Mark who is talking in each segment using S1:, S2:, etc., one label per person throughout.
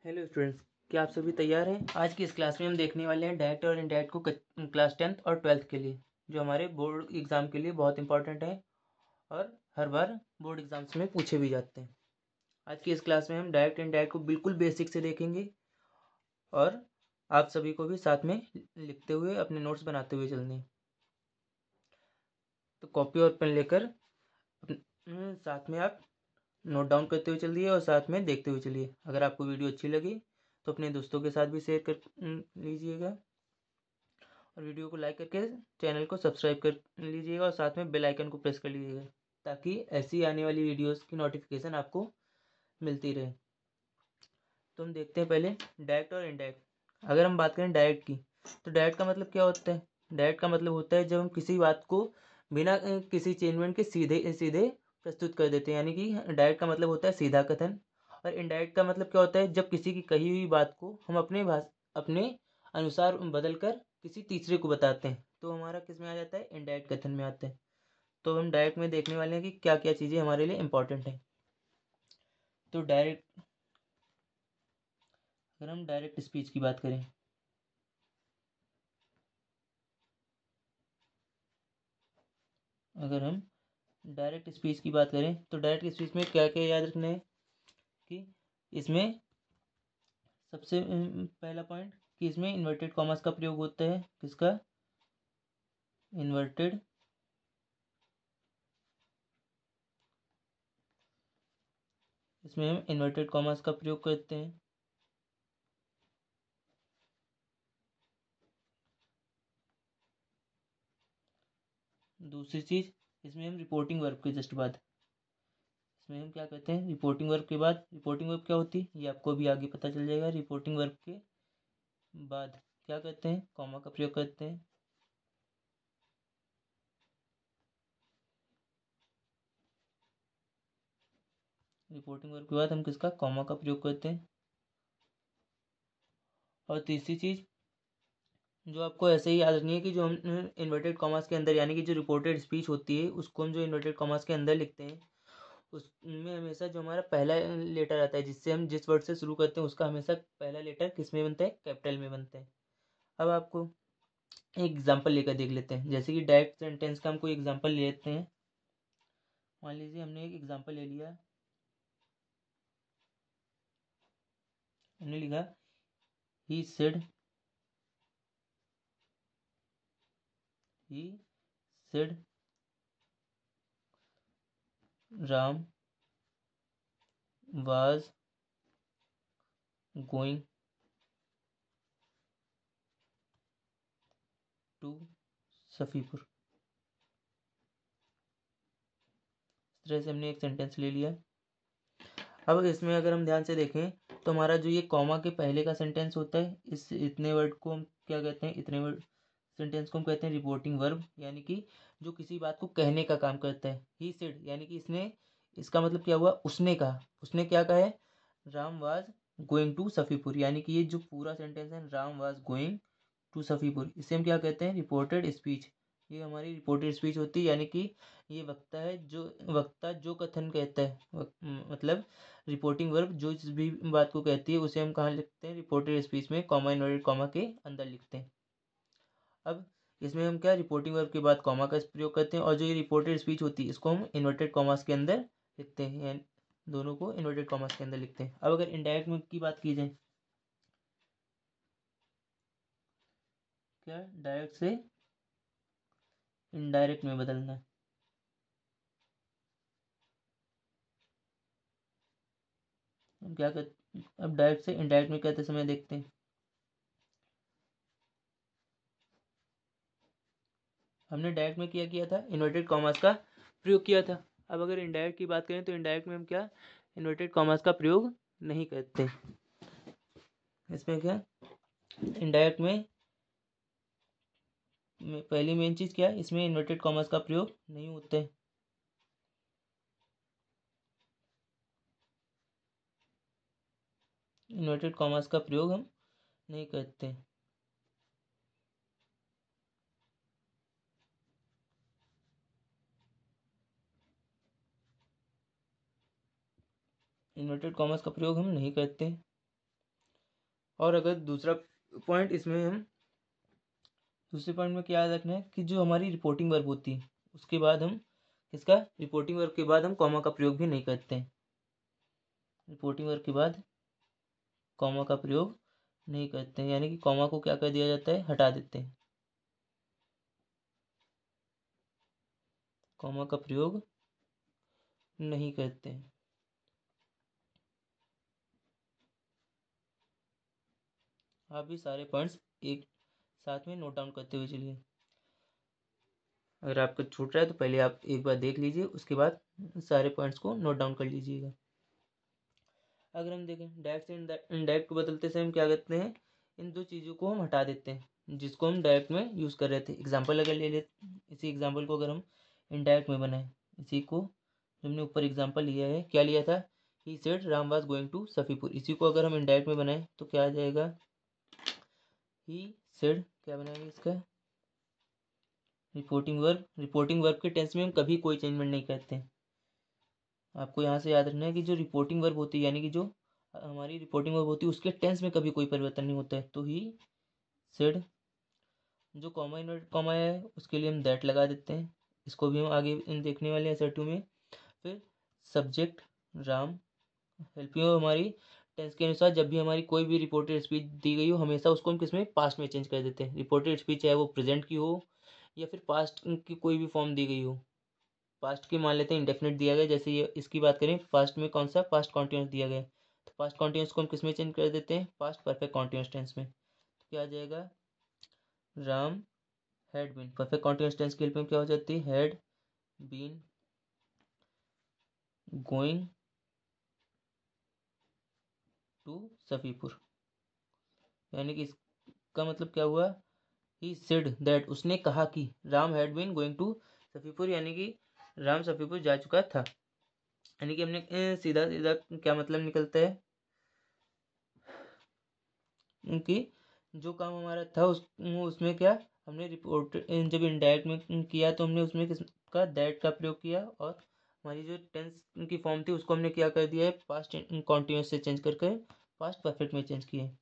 S1: Hello students, क्या आप सभी तैयार हैं? आज की इस क्लास में हम देखने वाले हैं डायरेक्ट और इनडायरेक्ट को क्लास 10th और 12th के लिए, जो हमारे बोर्ड एग्ज़ाम के लिए बहुत इंपॉर्टेंट है और हर बार बोर्ड एग्ज़ाम्स में पूछे भी जाते हैं। आज की इस क्लास में हम डायरेक्ट इनडायरेक्ट को बिल्कुल बेसिक से देखेंगे और आप सभी को भी साथ में लिखते हुए अपने नोट्स बनाते हुए चलने हैं। तो कॉपी और पेन लेकर साथ में आप नोट डाउन करते हुए चलिए और साथ में देखते हुए चलिए। अगर आपको वीडियो अच्छी लगी तो अपने दोस्तों के साथ भी शेयर कर लीजिएगा और वीडियो को लाइक करके चैनल को सब्सक्राइब कर लीजिएगा और साथ में बेल आइकन को प्रेस कर लीजिएगा, ताकि ऐसी आने वाली वीडियोस की नोटिफिकेशन आपको मिलती रहे। तो हम देखते हैं पहले डायरेक्ट और इनडायरेक्ट। अगर हम बात करें डायरेक्ट की, तो डायरेक्ट का मतलब क्या होता है? डायरेक्ट का मतलब होता है जब हम किसी बात को बिना किसी चेंजमेंट के सीधे सीधे प्रस्तुत कर देते हैं, यानी कि डायरेक्ट का मतलब होता है सीधा कथन। और इनडायरेक्ट का मतलब क्या होता है? जब किसी की कही हुई बात को हम अपने अनुसार बदल कर किसी तीसरे को बताते हैं, तो हमारा किस में आ जाता है? इनडायरेक्ट कथन में आता है। तो हम डायरेक्ट में देखने वाले हैं कि क्या क्या चीज़ें हमारे लिए इंपॉर्टेंट हैं। तो डायरेक्ट, अगर हम डायरेक्ट स्पीच की बात करें, अगर हम डायरेक्ट स्पीच की बात करें तो डायरेक्ट स्पीच में क्या क्या याद रखना है कि इसमें सबसे पहला पॉइंट कि इसमें इन्वर्टेड कॉमर्स का प्रयोग होता है। किसका? इन्वर्टेड इसमें हम इन्वर्टेड कॉमर्स का प्रयोग करते हैं। दूसरी चीज़, इसमें हम रिपोर्टिंग वर्ब के जस्ट बाद, इसमें हम क्या कहते हैं? रिपोर्टिंग वर्ब के बाद, रिपोर्टिंग वर्ब क्या होती है ये आपको भी आगे पता चल जाएगा। रिपोर्टिंग वर्ब के बाद क्या करते हैं? कॉमा का प्रयोग करते हैं। रिपोर्टिंग वर्ब के बाद हम किसका? कॉमा का प्रयोग करते हैं। और तीसरी चीज़ जो आपको ऐसे ही याद रखनी है कि जो हम इन्वर्टेड कॉमास के अंदर, यानी कि जो रिपोर्टेड स्पीच होती है उसको हम जो इन्वर्टेड कॉमास के अंदर लिखते हैं, उसमें हमेशा जो हमारा पहला लेटर आता है, जिससे हम जिस वर्ड से शुरू करते हैं उसका हमेशा पहला लेटर किस में बनता है? कैपिटल में बनता है। अब आपको एक एग्जांपल लेकर देख लेते हैं, जैसे कि डायरेक्ट सेंटेंस का हम कोई एग्जांपल ले लेते हैं। मान लीजिए हमने एक एग्जांपल ले लिया, हमने लिखा he said, he said Ram was going to Safipur. इस तरह से हमने एक सेंटेंस ले लिया। अब इसमें अगर हम ध्यान से देखें तो हमारा जो ये कॉमा के पहले का सेंटेंस होता है, इस इतने वर्ड को हम क्या कहते हैं? इतने वर्ड सेंटेंस को हम कहते हैं रिपोर्टिंग वर्ब, यानी कि जो किसी बात को कहने का काम करता है। ही सेड, यानी कि इसने, इसका मतलब क्या हुआ? उसने कहा। उसने क्या कहा है? Ram was going to Safipur, यानी कि ये जो पूरा सेंटेंस है, Ram was going to Safipur, इसे हम क्या कहते हैं? Reported speech. ये हमारी रिपोर्टेड स्पीच होती है, यानी कि ये वक्ता जो कथन कहता है, मतलब रिपोर्टिंग वर्ब जो जिस भी बात को कहती है उसे हम कहाँ लिखते हैं? रिपोर्टेड स्पीच में कॉमा इनवर्टेड कॉमा के अंदर लिखते हैं। अब इसमें हम क्या, रिपोर्टिंग वर्ब के बाद कॉमा का प्रयोग करते हैं और जो ये रिपोर्टेड स्पीच होती है इसको हम इन्वर्टेड कॉमास के अंदर लिखते हैं, यानी दोनों को इन्वर्टेड कॉमास के अंदर लिखते हैं। अब अगर इनडायरेक्ट में की बात की जाए, क्या डायरेक्ट से इनडायरेक्ट में बदलना है। हम क्या कर, अब डायरेक्ट से इनडायरेक्ट में कहते समय देखते हैं, हमने डायरेक्ट में किया था इन्वर्टेड कॉमास का प्रयोग किया था। अब अगर इनडायरेक्ट की बात करें तो इनडायरेक्ट में हम क्या, इन्वर्टेड कॉमास का प्रयोग नहीं करते। इसमें क्या, इनडायरेक्ट में पहली मेन चीज़ क्या है? इसमें इन्वर्टेड कॉमास का प्रयोग नहीं होता है। इन्वर्टेड कॉमास का प्रयोग हम नहीं करते। इन्वर्टेड कॉमास का प्रयोग हम नहीं करते। और अगर दूसरा पॉइंट इसमें हम दूसरे पॉइंट में क्या याद रखना है कि जो हमारी रिपोर्टिंग वर्ब होती है उसके बाद हम किसका रिपोर्टिंग वर्ब के बाद हम कॉमा का प्रयोग भी नहीं करते हैं। रिपोर्टिंग वर्ब के बाद कॉमा का प्रयोग नहीं करते हैं, यानी कि कॉमा को क्या कर दिया जाता है, हटा देते हैं। कॉमा का प्रयोग नहीं करते हैं। आप भी सारे पॉइंट्स एक साथ में नोट डाउन करते हुए चलिए। अगर आपको छूट रहा है तो पहले आप एक बार देख लीजिए, उसके बाद सारे पॉइंट्स को नोट डाउन कर लीजिएगा। अगर हम देखें डायरेक्ट से इनडायरेक्ट को बदलते समय हम क्या करते हैं, इन दो चीज़ों को हम हटा देते हैं जिसको हम डायरेक्ट में यूज़ कर रहे थे। एग्जाम्पल अगर ले ले, इसी एग्जाम्पल को अगर हम इनडायरेक्ट में बनाएं, इसी को जो हमने ऊपर एग्जाम्पल लिया है, क्या लिया था, he said Ram was going to Safipur, इसी को अगर हम इनडायरेक्ट में बनाएं तो क्या आ जाएगा, ही सेड, क्या बनाएंगे इसका, रिपोर्टिंग वर्ब के टेंस में हम कभी कोई चेंजमेंट नहीं करते हैं। आपको यहाँ से याद रखना है कि जो रिपोर्टिंग वर्ब होती है, यानी कि जो हमारी रिपोर्टिंग वर्ब होती है, उसके टेंस में कभी कोई परिवर्तन नहीं होता है। तो ही सेड, जो कॉमा इन्वर्टेड कॉमा है उसके लिए हम दैट लगा देते हैं, इसको भी हम आगे देखने वाले हैं असर्टिव में। फिर सब्जेक्ट राम, हेल्प यू, हमारी टेंस के अनुसार जब भी हमारी कोई भी रिपोर्टेड स्पीच दी गई हो हमेशा उसको हम किसमें, पास्ट में चेंज कर देते हैं। रिपोर्टेड स्पीच चाहे वो प्रेजेंट की हो या फिर पास्ट की कोई भी फॉर्म दी गई हो। पास्ट की मान लेते हैं इंडेफिनिट दिया गया, जैसे ये इसकी बात करें, पास्ट में कौन सा, पास्ट कॉन्टिन्यूस दिया गया है, तो पास्ट कॉन्टिन्यूस को हम किस में चेंज कर देते हैं, पास्ट परफेक्ट कॉन्टिन्यूस टेंस में। तो क्या आ जाएगा, Ram had been, perfect continuous tense की हेल्प में क्या हो जाती है, had been going to Safipur, यानी कि इसका मतलब क्या हुआ, ही सेड दैट, उसने कहा कि Ram had been going to Safipur, यानी कि राम सफीपुर जा चुका था। यानी कि हमने सीधा सीधा क्या मतलब निकलता है कि जो काम हमारा था उसमें क्या, हमने रिपोर्ट जब इनडायरेक्ट में किया तो हमने उसमें किसका, दैट का प्रयोग किया, और हमारी जो टेंस की फॉर्म थी उसको हमने क्या कर दिया है, पास्ट कॉन्टिन्यूस से चेंज करके पास्ट परफेक्ट में चेंज किया है।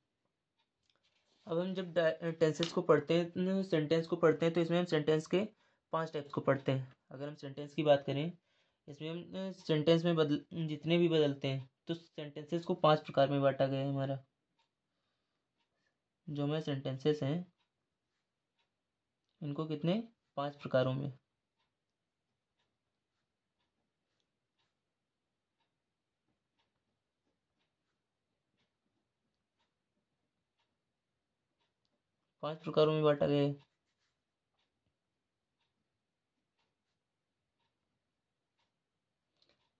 S1: अब हम जब टेंसेस को पढ़ते हैं, सेंटेंस को पढ़ते हैं, तो इसमें हम सेंटेंस के 5 टाइप्स को पढ़ते हैं। अगर हम सेंटेंस की बात करें, इसमें हम सेंटेंस में जितने भी बदलते हैं, तो सेंटेंसेस को 5 प्रकार में बांटा गया है हमारा। जो हमारे सेंटेंसेस हैं इनको कितने, 5 प्रकारों में। पांच प्रकारों में बांटा गया है।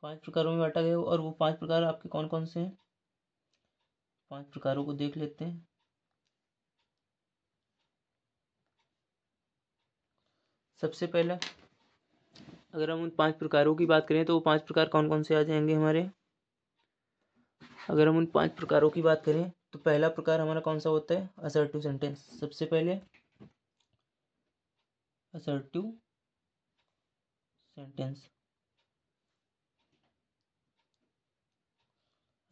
S1: पांच प्रकारों में बांटा गया है, और वो 5 प्रकार आपके कौन कौन से हैं, 5 प्रकारों को देख लेते हैं। सबसे पहला, अगर हम उन 5 प्रकारों की बात करें तो वो 5 प्रकार कौन कौन से आ जाएंगे हमारे। अगर हम उन 5 प्रकारों की बात करें तो पहला प्रकार हमारा कौन सा होता है, असर्टिव सेंटेंस। सबसे पहले असर्टिव सेंटेंस।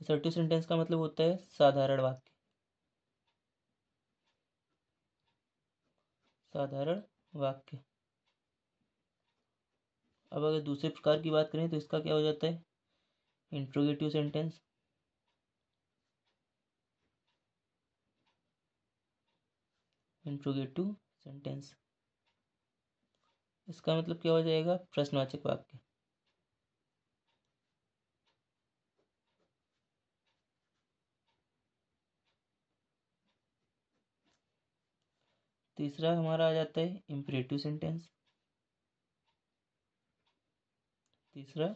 S1: असर्टिव सेंटेंस का मतलब होता है साधारण वाक्य। साधारण वाक्य। अब अगर दूसरे प्रकार की बात करें तो इसका क्या हो जाता है, इंट्रोगेटिव सेंटेंस। इंट्रोगेटिव सेंटेंस, इसका मतलब क्या हो जाएगा, प्रश्नवाचक वाक्य। तीसरा हमारा आ जाता है इम्परेटिव सेंटेंस। तीसरा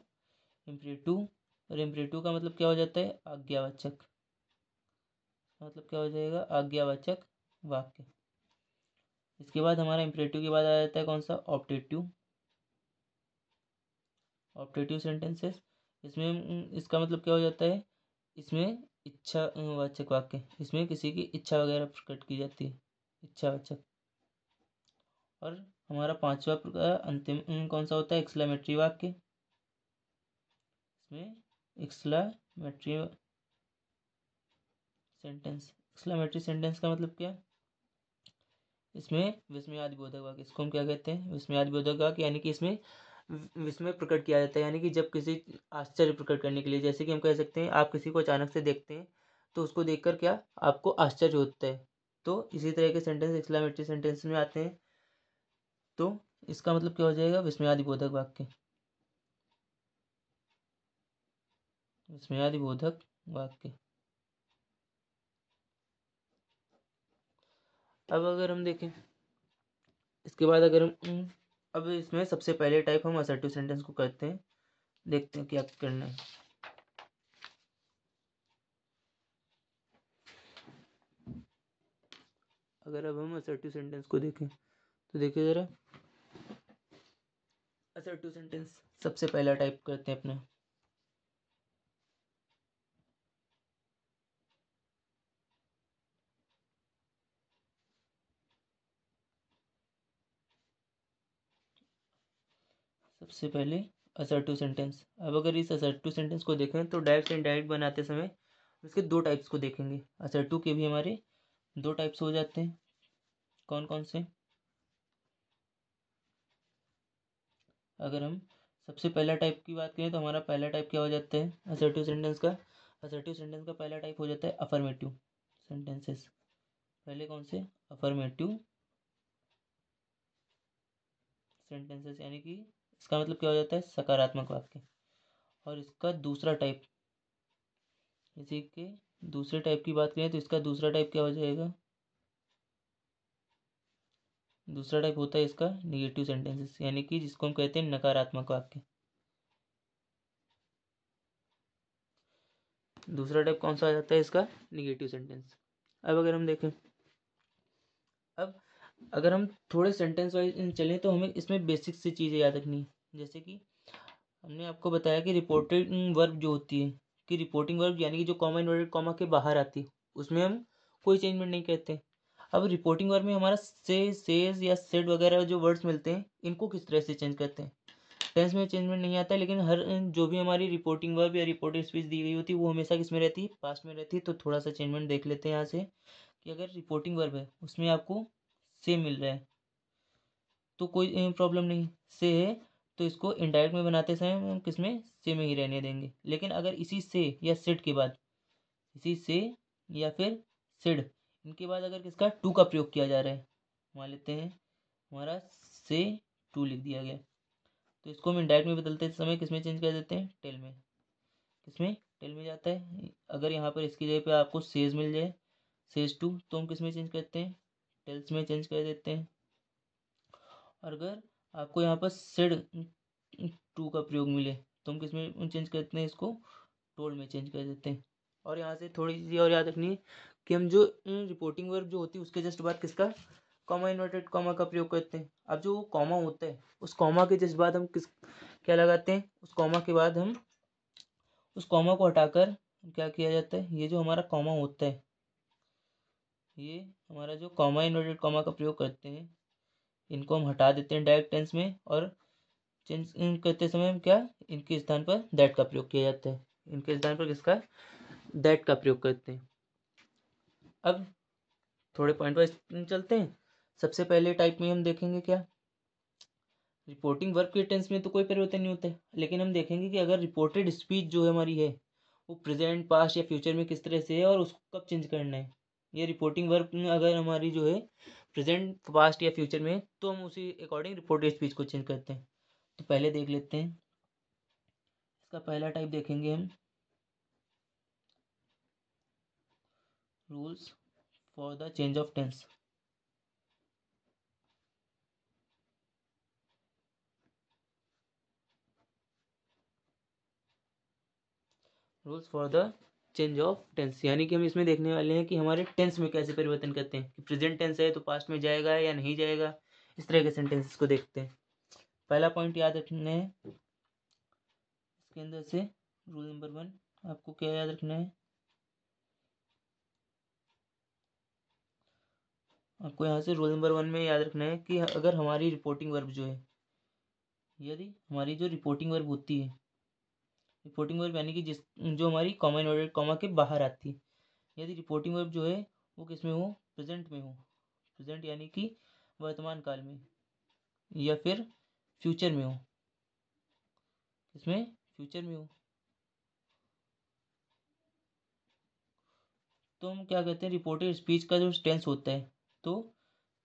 S1: इम्परेटिव, और इम्परेटिव का मतलब क्या हो जाता है, आज्ञावाचक। मतलब क्या हो जाएगा, आज्ञावाचक वाक्य। इसके बाद हमारा इम्परेटिव के बाद आ जाता है कौन सा, ऑप्टेटिव। ऑप्टेटिव सेंटेंसेस, इसमें इसका मतलब क्या हो जाता है, इसमें इच्छा वाचक वाक्य, इसमें किसी की इच्छा वगैरह प्रकट की जाती है, इच्छावाचक। और हमारा पांचवा प्रकार अंतिम कौन सा होता है, एक्सक्लेमेटरी वाक्य। इसमें एक्सक्लेमेटरी सेंटेंस, एक्सक्लेमेटरी सेंटेंस का मतलब क्या? इसमें विस्मयादि बोधक वाक्य, इसको हम क्या कहते हैं? विस्मयादि बोधक वाक्य, यानी कि इसमें विस्मय प्रकट किया जाता है, यानी कि जब किसी आश्चर्य प्रकट करने के लिए, जैसे कि हम कह सकते हैं आप किसी को अचानक से देखते हैं तो उसको देखकर क्या आपको आश्चर्य होता है, तो इसी तरह के सेंटेंस एक्सक्लेमेटरी सेंटेंस में आते हैं। तो इसका मतलब क्या हो जाएगा? विस्मयादि बोधक वाक्य, विस्मयादि बोधक वाक्य। अब अगर हम देखें इसके बाद, अगर हम अब इसमें सबसे पहले टाइप हम असर्टिव सेंटेंस को करते हैं, देखते हैं क्या करना है। अगर अब हम असर्टिव सेंटेंस को देखें तो देखिए ज़रा, असर्टिव सेंटेंस सबसे पहला टाइप करते हैं अपना। सबसे पहले असर्टिव सेंटेंस। अब अगर इस असर्टिव सेंटेंस को देखें तो डायरेक्ट एंड इनडायरेक्ट बनाते समय इसके दो टाइप्स को देखेंगे। असर्टिव के भी हमारे दो टाइप्स हो जाते हैं। कौन कौन से? अगर हम सबसे पहला टाइप की बात करें तो हमारा पहला टाइप क्या हो जाता है असर्टिव सेंटेंस का? असर्टिव सेंटेंस का पहला टाइप हो जाता है अफर्मेटिव सेंटेंसेस। पहले कौन से? अफर्मेटिव सेंटेंसेस, यानी कि इसका मतलब क्या हो जाता है? सकारात्मक वाक्य। और इसका दूसरा टाइप, इसी के दूसरे टाइप की बात करें तो इसका दूसरा टाइप क्या हो जाएगा? दूसरा टाइप होता है इसका निगेटिव सेंटेंसेस, यानी कि जिसको हम कहते हैं नकारात्मक वाक्य। दूसरा टाइप कौन सा आ जाता है इसका? Negative sentence. अब अगर हम देखें, अब अगर हम थोड़े सेंटेंस वाइज चलें तो हमें इसमें बेसिक सी चीज़ें याद रखनी है। जैसे कि हमने आपको बताया कि रिपोर्टेड वर्ब जो होती है, कि रिपोर्टिंग वर्ब यानी कि जो कॉमा इन्वर्टेड कॉमा के बाहर आती है, उसमें हम कोई चेंजमेंट नहीं कहते। अब रिपोर्टिंग वर्ब में हमारा से, सेज या सेड वगैरह जो वर्ड्स मिलते हैं, इनको किस तरह से चेंज करते हैं? टेंस में चेंजमेंट नहीं आता है, लेकिन हर जो भी हमारी रिपोर्टिंग वर्ब या रिपोर्टेड स्पीच दी गई होती है वो हमेशा किस में रहती है? पास्ट में रहती है। तो थोड़ा सा चेंजमेंट देख लेते हैं यहाँ से, कि अगर रिपोर्टिंग वर्ब है उसमें आपको से मिल रहा है तो कोई प्रॉब्लम नहीं, से है तो इसको इनडायरेक्ट में बनाते समय हम किस में? से में ही रहने देंगे। लेकिन अगर इसी से या सिड के बाद, इसी से या फिर सिड, इनके बाद अगर किसका? टू का प्रयोग किया जा रहा है, मान लेते हैं हमारा से टू लिख दिया गया, तो इसको हम इनडायरेक्ट में बदलते समय किस में चेंज कर देते हैं? टेल में। किसमें? टेल में जाता है। अगर यहाँ पर इसकी जगह पे आपको सेज मिल जाए, सेज टू, तो हम किस में चेंज करते हैं? टेल्स में चेंज कर देते हैं। और अगर आपको यहाँ पर सिड टू का प्रयोग मिले तो हम किस में चेंज करते हैं? इसको टोल्ड में चेंज कर देते हैं। और यहाँ से थोड़ी चीज़ और याद रखनी है कि हम जो रिपोर्टिंग वर्ब जो होती है उसके जस्ट बाद किसका? कॉमा इन्वर्टेड कॉमा का प्रयोग करते हैं। अब जो कॉमा होता है उस कॉमा के जस्ट बाद हम किस क्या लगाते हैं? उस कॉमा के बाद हम उस कॉमा को हटाकर क्या किया जाता है? ये जो हमारा कॉमा होता है, ये हमारा जो कॉमा इन्वर्टेड कॉमा का प्रयोग करते हैं, इनको हम हटा देते हैं डायरेक्ट टेंस में, और चेंज करते समय हम क्या? इनके स्थान पर दैट का प्रयोग किया जाता है। इनके स्थान पर किसका? दैट का प्रयोग करते हैं। अब थोड़े पॉइंट वाइज चलते हैं। सबसे पहले टाइप में हम देखेंगे क्या? रिपोर्टिंग वर्ब के टेंस में तो कोई परिवर्तन नहीं होता है, लेकिन हम देखेंगे कि अगर रिपोर्टेड स्पीच जो है हमारी है वो प्रेजेंट, पास्ट या फ्यूचर में किस तरह से है और उसको कब चेंज करना है। ये रिपोर्टिंग वर्ब अगर हमारी जो है प्रेजेंट, पास्ट या फ्यूचर में है तो हम उसी अकॉर्डिंग रिपोर्टेड स्पीच को चेंज करते हैं। तो पहले देख लेते हैं, इसका पहला टाइप देखेंगे हम, rules for the change of tense. Rules for the change of tense, यानी कि हम इसमें देखने वाले हैं कि हमारे टेंस में कैसे परिवर्तन करते हैं, कि प्रेजेंट टेंस है तो पास्ट में जाएगा या नहीं जाएगा। इस तरह के सेंटेंसेस को देखते हैं। पहला पॉइंट याद रखना है इसके अंदर से, रूल नंबर 1 आपको क्या याद रखना है? आपको यहाँ से रूल नंबर 1 में याद रखना है कि अगर हमारी रिपोर्टिंग वर्ब जो है, यदि हमारी जो रिपोर्टिंग वर्ब होती है, रिपोर्टिंग वर्ब यानी कि जिस जो हमारी कॉमा इन्वर्टेड कॉमा के बाहर आती है, यदि रिपोर्टिंग वर्ब जो है वो किस में हो, प्रेजेंट में हो, प्रेजेंट यानी कि वर्तमान काल में, या फिर फ्यूचर में हो, इसमें फ्यूचर में हो, तो हम क्या कहते हैं, रिपोर्टेड स्पीच का जो टेंस होता है, तो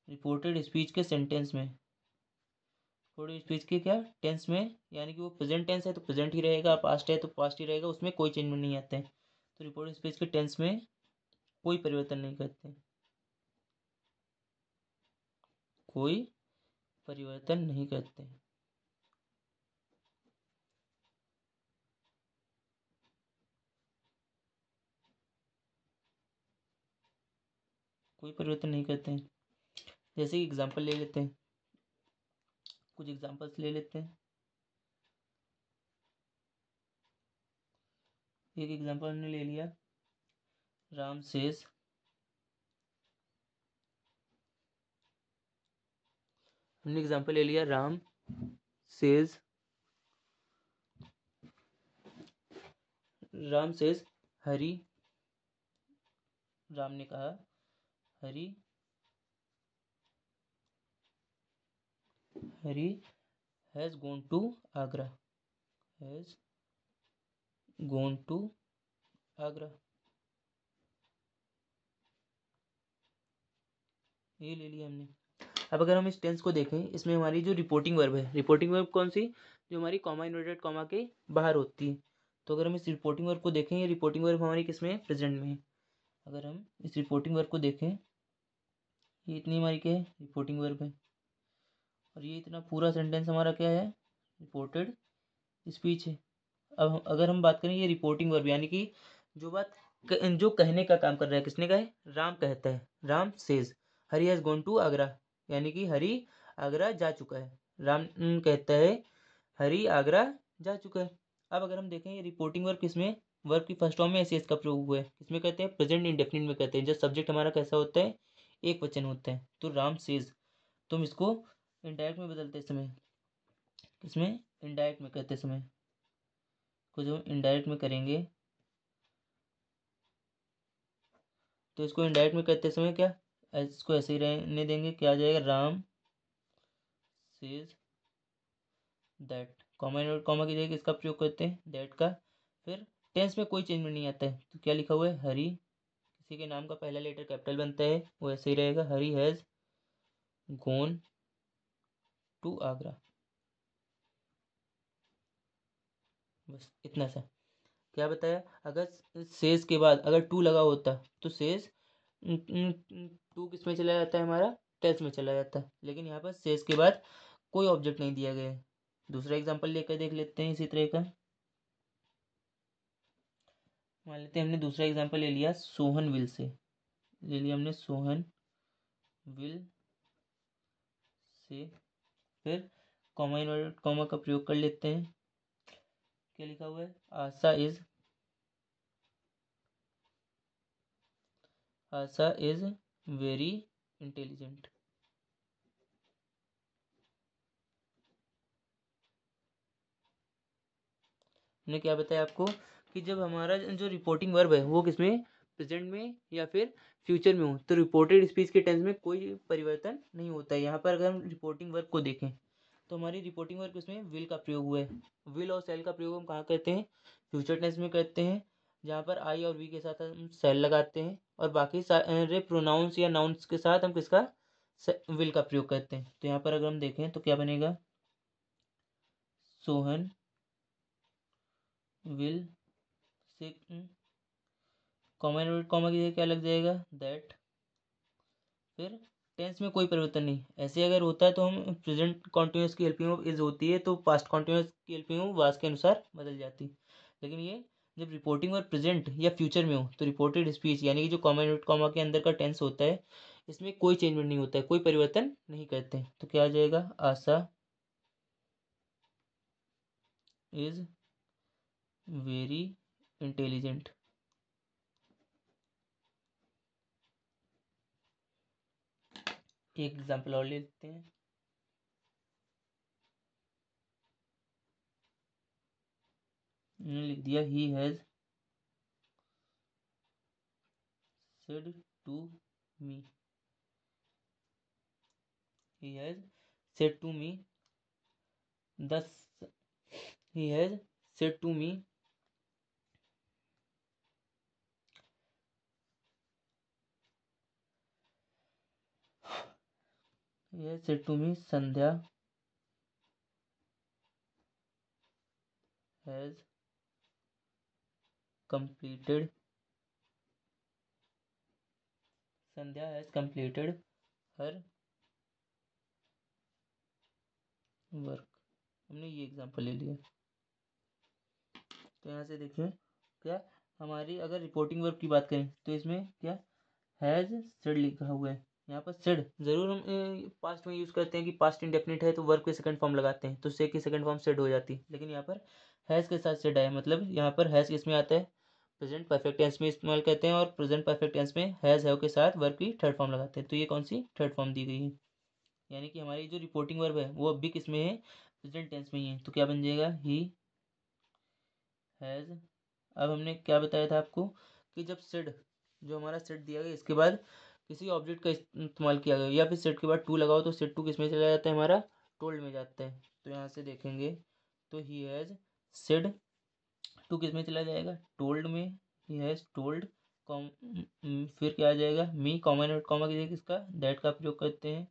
S1: रिपोर्टेड स्पीच के सेंटेंस में, रिपोर्टेड स्पीच के क्या टेंस में, यानी कि वो प्रेजेंट टेंस है तो प्रेजेंट ही रहेगा, पास्ट है तो पास्ट ही रहेगा, उसमें कोई चेंज नहीं आता है। तो रिपोर्टेड स्पीच के टेंस में कोई परिवर्तन नहीं करते, कोई परिवर्तन नहीं करते। कोई परिवर्तन नहीं करते हैं। जैसे कि एग्जांपल ले लेते हैं, कुछ एग्जांपल्स ले लेते हैं। एक एग्जांपल हमने ले लिया, राम सेज, हमने एग्जांपल ले लिया राम सेज, राम सेज हरि, राम ने कहा Hari, Hari has gone to Agra, has gone to Agra, ये ले लिया हमने। अब अगर हम इस टेंस को देखें, इसमें हमारी जो रिपोर्टिंग वर्ब है, रिपोर्टिंग वर्ब कौन सी, जो हमारी कॉमा इन्वर्टेड कॉमा के बाहर होती है। तो अगर हम इस रिपोर्टिंग वर्ब को देखें, ये रिपोर्टिंग वर्ब हमारी किसमें है, प्रेजेंट में है। अगर हम इस रिपोर्टिंग वर्ब को देखें, ये इतनी हमारी क्या है, रिपोर्टिंग वर्ब है, और ये इतना पूरा सेंटेंस हमारा क्या है, रिपोर्टेड स्पीच है। अब अगर हम बात करें, ये रिपोर्टिंग वर्ब यानी कि जो बात जो कहने का काम कर रहा है, किसने कहा है, राम कहता है, Ram says Hari has gone to Agra, यानी कि हरि आगरा जा चुका है, राम कहता है हरि आगरा जा चुका है। अब अगर हम देखें, ये रिपोर्टिंग वर्ब किसमें, वर्ब की फर्स्ट फॉर्म में एस का प्रयोग हुआ है, किसमें कहते हैं, प्रेजेंट इंडेफिनिट में कहते हैं, जब सब्जेक्ट हमारा कैसा होता है, एक वचन होता है। तो राम सेज, तुम इसको इनडायरेक्ट में बदलते समय, किसमें, इनडायरेक्ट में कहते समय, को जो इनडायरेक्ट में करेंगे, तो इसको इनडायरेक्ट में करते समय क्या, इसको ऐसे ही रहने देंगे, क्या आ जाएगा, राम सेज दैट, कॉमा की जगह किसका प्रयोग करते हैं, दैट का। फिर टेंस में कोई चेंज नहीं आता है, तो क्या लिखा हुआ है, हरी, किसी के नाम का पहला लेटर कैपिटल बनता है, वो ऐसे ही रहेगा, हरी हैज गॉन टू आगरा, बस इतना सा। क्या बताया, अगर सेज के बाद अगर टू लगा होता, तो सेज टू किस में चला जाता है, हमारा टेंस में चला जाता है, लेकिन यहाँ पर सेज के बाद कोई ऑब्जेक्ट नहीं दिया गया है। दूसरा एग्जांपल लेकर देख लेते हैं इसी तरह का। मान लेते हैं हमने दूसरा एग्जांपल ले लिया सोहन विल से, ले लिया हमने सोहन विल से, फिर कॉमा इन्वर्टेड कॉमा का प्रयोग कर लेते हैं, क्या लिखा हुआ है, आशा इज वेरी इंटेलिजेंट। हमने क्या बताया आपको, कि जब हमारा जो रिपोर्टिंग वर्ब है वो किसमें, प्रेजेंट में या फिर फ्यूचर में हो, तो रिपोर्टेड स्पीच के टेंस में कोई परिवर्तन नहीं होता है। यहाँ पर अगर हम रिपोर्टिंग वर्ब को देखें, तो हमारी रिपोर्टिंग वर्ब किसमें, विल का प्रयोग हुआ है। विल और सेल का प्रयोग हम कहाँ करते हैं, फ्यूचर टेंस में करते हैं, जहाँ पर आई और वी के साथ हम सेल लगाते हैं, और बाकी सारे प्रोनाउंस या नाउन्स के साथ हम किसका, विल का प्रयोग करते हैं। तो यहाँ पर अगर हम देखें तो क्या बनेगा, सोहन विल से, कॉमा की जगह क्या लग जाएगा, दैट। फिर टेंस में कोई परिवर्तन नहीं, ऐसे अगर होता है तो हम प्रेजेंट कॉन्टिन्यूस की हेल्पिंग ऑफ इज होती है, तो पास्ट कॉन्टिन्यूस की हेल्पिंग ऑफ वाज के अनुसार बदल जाती। लेकिन ये जब रिपोर्टिंग और प्रेजेंट या फ्यूचर में हो, तो रिपोर्टेड स्पीच यानी कि जो कॉमा के अंदर का टेंस होता है, इसमें कोई चेंजमेंट नहीं होता है, कोई परिवर्तन नहीं करते। तो क्या आ जाएगा, आशा इज वेरी इंटेलिजेंट। एक एग्जाम्पल और ले लेते हैं, लिख दिया he has said to me, he has said to me, thus he has said to me, he has said to me, Sandhya has completed, Sandhya has completed her work. हमने ये example ले लिया। तो यहाँ से देखिए क्या हमारी अगर रिपोर्टिंग वर्क की बात करें तो इसमें क्या हैज़ सेड लिखा हुआ है। यहाँ पर सेड ज़रूर हम पास्ट में यूज़ करते हैं कि पास्ट इंडेफिनिट है तो वर्ब के सेकंड फॉर्म लगाते हैं तो से की सेकंड फॉर्म सेड हो जाती है, लेकिन यहाँ पर हैज़ के साथ सेड आया, मतलब यहाँ पर हैज़ किस में आता है, प्रेजेंट परफेक्ट टेंस में इस्तेमाल करते हैं और प्रेजेंट परफेक्ट टेंस में हैज़ हैव के साथ वर्ब की थर्ड फॉर्म लगाते हैं। तो ये कौन सी थर्ड फॉर्म दी गई है, यानी कि हमारी जो रिपोर्टिंग वर्ब है वो अब भी किस में है, प्रेजेंट टेंस में ही है। तो क्या बन जाएगा, ही हैज़। अब हमने क्या बताया था आपको कि जब सेड, जो हमारा सेड दिया गया इसके बाद किसी ऑब्जेक्ट का इस्तेमाल किया गया या फिर सेट के बाद टू लगाओ तो सेट टू किस में चला जाता है, हमारा टोल्ड में जाता है। तो यहाँ से देखेंगे तो ही हैज़ सेड टू किस में चला जाएगा, टोल्ड में, ही हैज़ टोल्ड कॉम, फिर क्या आ जाएगा, मी कॉमा नोट कॉमा की जगह किसका दैट का प्रयोग करते हैं।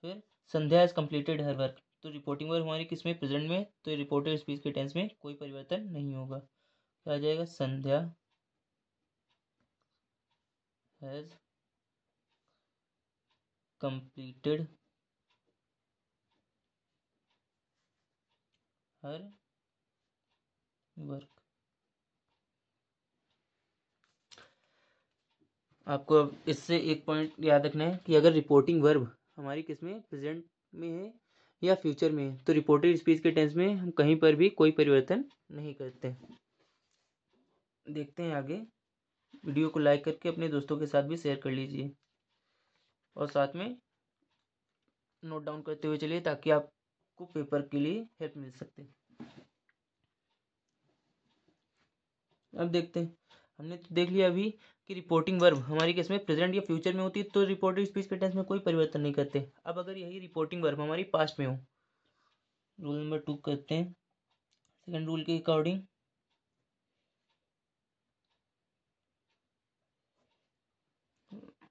S1: फिर संध्या हैज़ कंप्लीटेड हर वर्क, तो रिपोर्टिंग वर्क हमारी किस में, प्रेजेंट में, तो रिपोर्टेड स्पीच के टेंस में कोई परिवर्तन नहीं होगा। क्या आ जाएगा, संध्या हैज़ completed her work। आपको अब इससे एक पॉइंट याद रखना है कि अगर रिपोर्टिंग वर्ब हमारी किस में, प्रेजेंट में है या फ्यूचर में है, तो रिपोर्टेड स्पीच के टेंस में हम कहीं पर भी कोई परिवर्तन नहीं करते। देखते हैं आगे। वीडियो को लाइक करके अपने दोस्तों के साथ भी शेयर कर लीजिए और साथ में नोट डाउन करते हुए चलिए ताकि आपको पेपर के लिए हेल्प मिल सकते। अब देखते हैं, हमने तो देख लिया अभी कि रिपोर्टिंग वर्ब हमारी किस में, प्रेजेंट या फ्यूचर में होती है तो रिपोर्टेड स्पीच के टेंस में कोई परिवर्तन नहीं करते। अब अगर यही रिपोर्टिंग वर्ब हमारी पास्ट में हो, रूल नंबर 2 करते हैं सेकंड रूल के अकॉर्डिंग।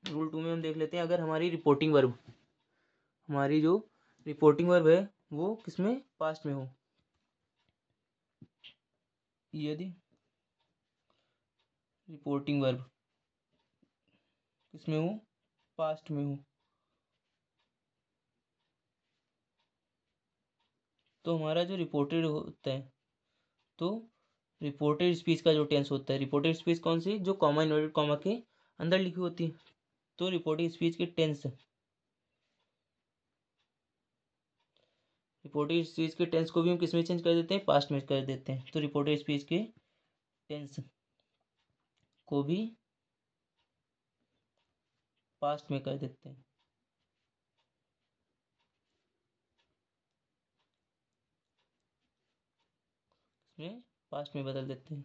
S1: रूल 2 में हम देख लेते हैं, अगर हमारी रिपोर्टिंग वर्ब, हमारी जो रिपोर्टिंग वर्ब है वो किसमें, पास्ट में हो, यदि रिपोर्टिंग वर्ब किसमें हो, पास्ट में हो, तो हमारा जो रिपोर्टेड होता है, तो रिपोर्टेड स्पीच का जो टेंस होता है, रिपोर्टेड स्पीच कौन सी, जो कॉमा इन्वर्टेड कॉमा के अंदर लिखी होती है, तो रिपोर्टेड स्पीच के टेंस, रिपोर्टेड स्पीच के टेंस को भी हम किस में चेंज कर देते हैं, पास्ट में कर देते हैं। तो रिपोर्टेड स्पीच के टेंस को भी पास्ट में कर देते हैं, इसमें पास्ट में बदल देते हैं।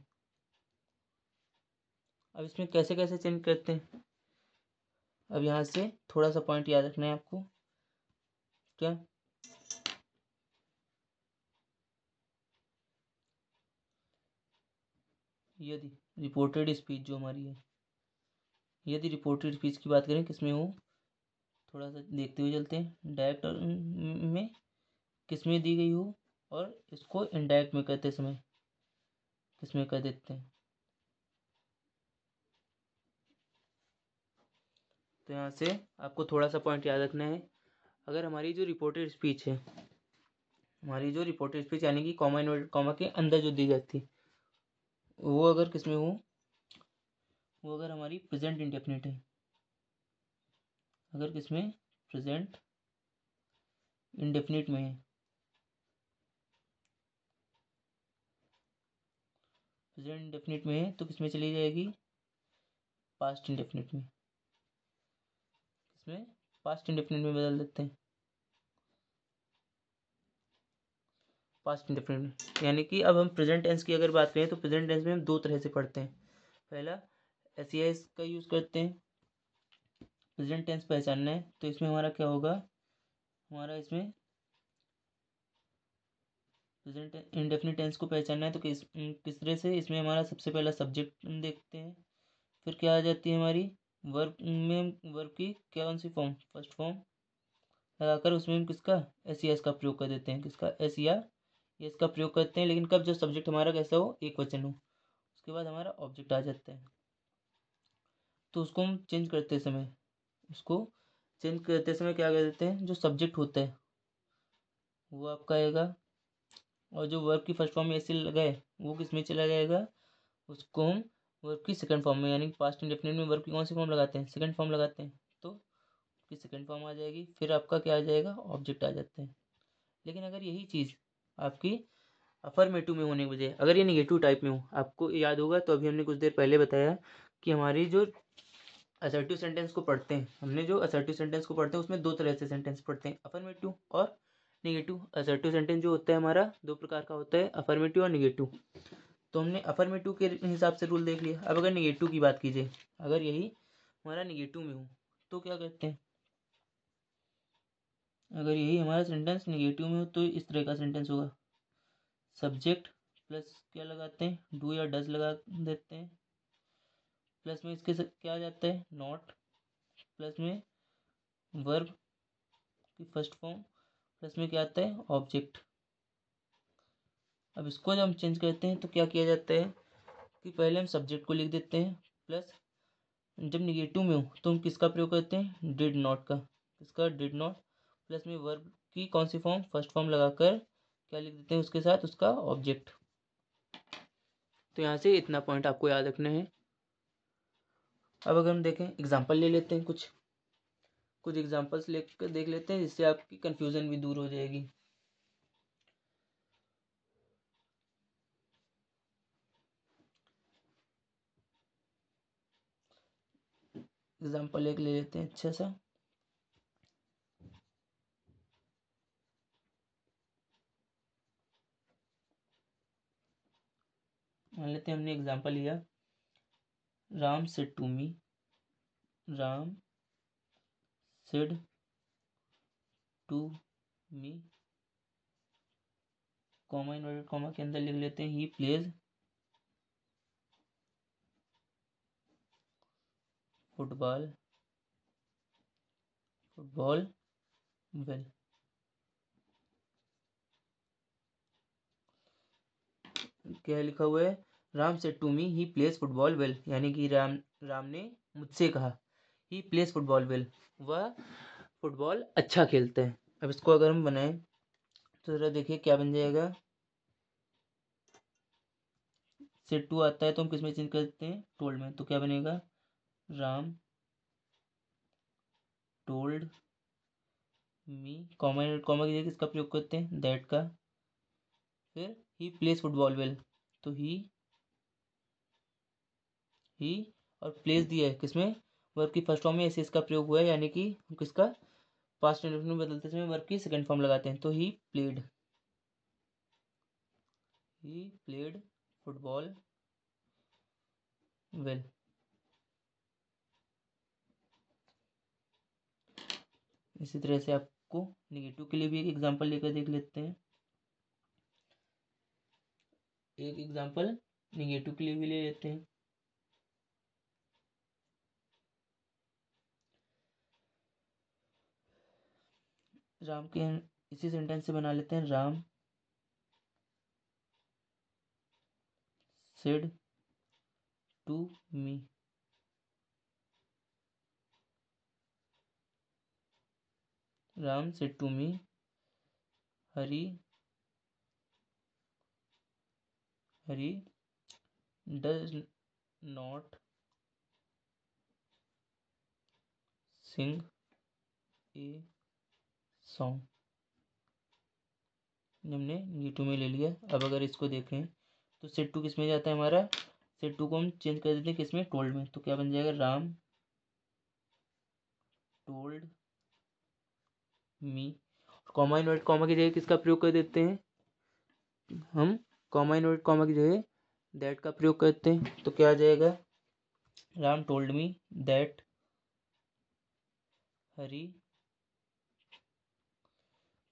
S1: अब इसमें कैसे कैसे चेंज करते हैं, अब यहाँ से थोड़ा सा पॉइंट याद रखना है आपको। क्या, यदि रिपोर्टेड स्पीच जो हमारी है, यदि रिपोर्टेड स्पीच की बात करें किसमें हो, थोड़ा सा देखते हुए चलते हैं, डायरेक्ट में किसमें दी गई हो और इसको इनडायरेक्ट में करते समय किसमें कर देते हैं। तो यहाँ से आपको थोड़ा सा पॉइंट याद रखना है, अगर हमारी जो रिपोर्टेड स्पीच है, हमारी जो रिपोर्टेड स्पीच यानी कि कॉमा इन्वर्टेड कॉमा के अंदर जो दी जाती है, वो अगर किसमें हो, वो अगर हमारी प्रेजेंट इंडेफिनिट है, अगर किसमें, प्रेजेंट इंडेफिनिट में है, प्रेजेंट इंडेफिनिट में है तो किसमें चली जाएगी, पास्ट इंडेफिनिट में, किसमें, पास्ट इंडेफिनिट में बदल देते हैं, पास्ट इंडेफिनिट। यानी कि अब हम प्रेजेंट टेंस की अगर बात करें तो प्रेजेंट टेंस में हम दो तरह से पढ़ते हैं। पहला एस का यूज़ करते हैं प्रेजेंट टेंस पहचानना है तो इसमें हमारा क्या होगा, हमारा इसमें प्रेजेंट इंडेफिनिट टेंस को पहचानना है तो किस तरह से, इसमें हमारा सबसे पहला सब्जेक्ट देखते हैं, फिर क्या आ जाती है हमारी वर्ब में, वर्ब की क्या कौन सी फॉर्म, फर्स्ट फॉर्म लगाकर उसमें हम किसका एस या एस का प्रयोग कर देते हैं, किसका एस या एस का प्रयोग करते हैं, लेकिन कब, जब सब्जेक्ट हमारा कैसा हो, एक वचन हो, उसके बाद हमारा ऑब्जेक्ट आ जाता है। तो उसको हम चेंज करते समय, उसको चेंज करते समय क्या कर देते हैं, जो सब्जेक्ट होता है वो आपका आएगा, और जो वर्ब की फर्स्ट फॉर्म में ऐसे लगाए वो किस में चला जाएगा, उसको हम वर्ब की सेकंड फॉर्म में, यानी पास्ट इंडेफिनिट में वर्ब की कौन सी फॉर्म लगाते हैं, सेकंड फॉर्म लगाते हैं, तो उसकी सेकंड फॉर्म आ जाएगी, फिर आपका क्या आ जाएगा, ऑब्जेक्ट आ जाते हैं। लेकिन अगर यही चीज़ आपकी अफर्मेटिव में होने की बजाय अगर ये निगेटिव टाइप में हो, आपको याद होगा तो अभी हमने कुछ देर पहले बताया कि हमारी जो असर्टिव सेंटेंस को पढ़ते हैं, हमने जो असर्टिव सेंटेंस को पढ़ते हैं उसमें दो तरह से सेंटेंस पढ़ते हैं, अफर्मेटिव और निगेटिव। असर्टिव सेंटेंस जो होता है हमारा दो प्रकार का होता है, अफर्मेटिव और निगेटिव। तो हमने अफर्मेटिव के हिसाब से रूल देख लिया। अब अगर निगेटिव की बात कीजिए, अगर यही हमारा निगेटिव में हो तो क्या करते हैं, अगर यही हमारा सेंटेंस निगेटिव में हो तो इस तरह का सेंटेंस होगा, सब्जेक्ट प्लस क्या लगाते हैं, डू या डज लगा देते हैं, प्लस में इसके क्या आ जाता है, नॉट, प्लस में वर्ब की फर्स्ट फॉर्म, प्लस में क्या आता है, ऑब्जेक्ट। अब इसको जब हम चेंज करते हैं तो क्या किया जाता है कि पहले हम सब्जेक्ट को लिख देते हैं, प्लस जब निगेटिव में हो तो हम किसका प्रयोग करते हैं, डिड नॉट का, किसका, डिड नॉट, प्लस में वर्ब की कौन सी फॉर्म, फर्स्ट फॉर्म लगाकर क्या लिख देते हैं उसके साथ, उसका ऑब्जेक्ट। तो यहाँ से इतना पॉइंट आपको याद रखना है। अब अगर हम देखें एग्जाम्पल ले लेते हैं, कुछ कुछ एग्जाम्पल्स लेकर देख लेते हैं, जिससे आपकी कंफ्यूजन भी दूर हो जाएगी। एग्जाम्पल एक ले लेते हैं अच्छा सा, मान लेते हैं हमने एग्जाम्पल लिया, Ram said to me, Ram said to me, comma inverted comma के अंदर लिख लेते हैं, he plays football, football well. क्या लिखा हुआ है, Ram said to me he plays football well, यानी कि राम ने मुझसे कहा, ही प्लेज फुटबॉल वेल, वह फुटबॉल अच्छा खेलता है। अब इसको अगर हम बनाएं तो जरा देखिए क्या बन जाएगा, सेड टू आता है तो हम किस में चेंज करते हैं, टोल्ड में, तो क्या बनेगा, Ram told me, comma comma की जगह किसका प्रयोग करते हैं, दैट का, फिर ही प्लेज फुटबॉल वेल, तो ही और प्लेस दिया है किसमें, वर्ब की फर्स्ट फॉर्म में एस का प्रयोग हुआ है, यानी कि हम किसका पास्ट इंडेफिनिट में बदलते समय वर्ब की सेकंड फॉर्म लगाते हैं, तो ही प्लेड फुटबॉल वेल। इसी तरह से आपको निगेटिव के लिए भी एक एग्जांपल लेकर देख लेते हैं, एक एग्जांपल निगेटिव के लिए भी ले लेते हैं। राम के इसी सेंटेंस से बना लेते हैं, Ram said to me, Ram said to me Hari Hari does not sing a song, हमने निगेटिव में ले लिया। अब अगर इसको देखें तो सेट टू किस में जाता है हमारा, सेट टू को हम चेंज कर देते हैं किस में, टोल्ड में, तो क्या बन जाएगा, Ram told me, comma invert comma की जगह किसका प्रयोग कर देते हैं हम, कॉमा इनवर्ट कॉमा की जगह दैट का प्रयोग करते हैं, तो क्या आ जाएगा, राम टोल्ड मी दैट हरी।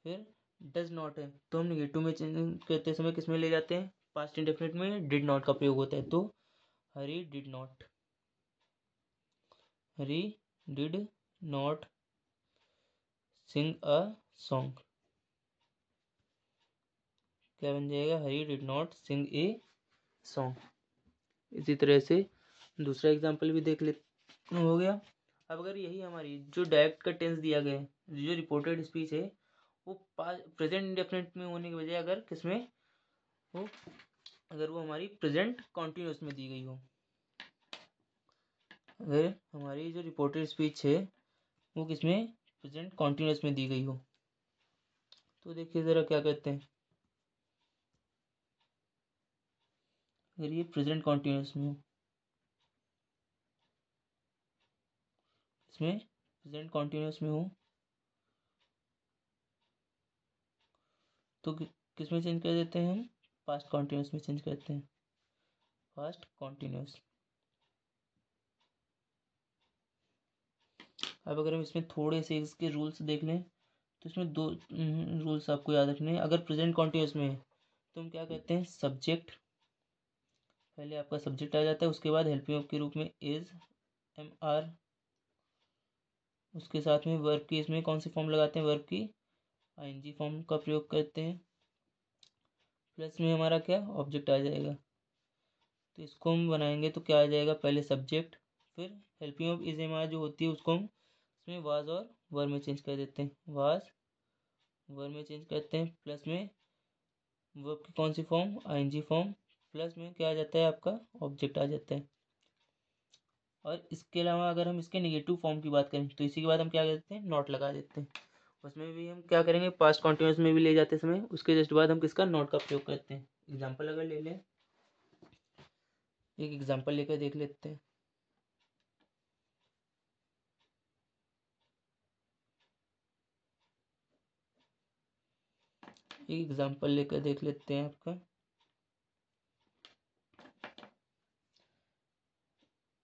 S1: फिर डज नॉट है तो हम निगेटिव में चेंज करते समय किस में ले जाते हैं, पास्ट इंडेफिनिट में डिड नॉट का प्रयोग होता है। तो Hari did not, Hari did not sing a song. क्या बन जाएगा, Hari did not sing a song. इसी तरह से दूसरा एग्जाम्पल भी देख ले, हो गया। अब अगर यही हमारी जो डायरेक्ट का टेंस दिया गया है, जो रिपोर्टेड स्पीच है, वो प्रेजेंट इंडेफिनिट में होने की बजाय अगर किसमें हो, अगर वो हमारी प्रेजेंट कॉन्टिन्यूस में दी गई हो, अगर हमारी जो रिपोर्टेड स्पीच है वो किसमें, प्रेजेंट कॉन्टिन्यूस में दी गई हो, तो देखिए ज़रा क्या कहते हैं। अगर ये प्रेजेंट कॉन्टिन्यूस में हो, इसमें प्रेजेंट कॉन्टिन्यूस में हो, तो किस में चेंज कर देते हैं हम, पास्ट कॉन्टिन्यूस में चेंज करते हैं, पास्ट कॉन्टिन्यूस। अब अगर हम इसमें थोड़े से इसके रूल्स देख लें तो इसमें दो रूल्स आपको याद रखने हैं। अगर प्रेजेंट कॉन्टिन्यूस में है तो हम क्या कहते हैं, सब्जेक्ट, पहले आपका सब्जेक्ट आ जाता है, उसके बाद हेल्पिंग वर्ब के रूप में इज, एम आर, उसके साथ में वर्ब की, इसमें कौन सी फॉर्म लगाते हैं, वर्ब की आईएनजी फॉर्म का प्रयोग करते हैं, प्लस में हमारा क्या ऑब्जेक्ट आ जाएगा। तो इसको हम बनाएंगे तो क्या आ जाएगा, पहले सब्जेक्ट, फिर helping verb is, am are जो होती है उसको हम इसमें वाज और वर्ब में चेंज कर देते हैं, वाज वर्ब में चेंज करते हैं, प्लस में वर्ब की कौन सी फॉर्म, आईएनजी फॉर्म, प्लस में क्या आ जाता है आपका ऑब्जेक्ट आ जाता है। और इसके अलावा अगर हम इसके नेगेटिव फॉर्म की बात करें तो इसी के बाद हम क्या करते हैं, नॉट लगा देते हैं। उसमें भी हम क्या करेंगे, पास्ट कॉन्टिन्यूस में भी ले जाते समय उसके जस्ट बाद हम किसका, नॉट का प्रयोग करते हैं। एग्जाम्पल अगर ले लें, एक एग्जाम्पल लेकर देख लेते हैं। एक एग्जाम्पल लेकर देख लेते हैं आपका,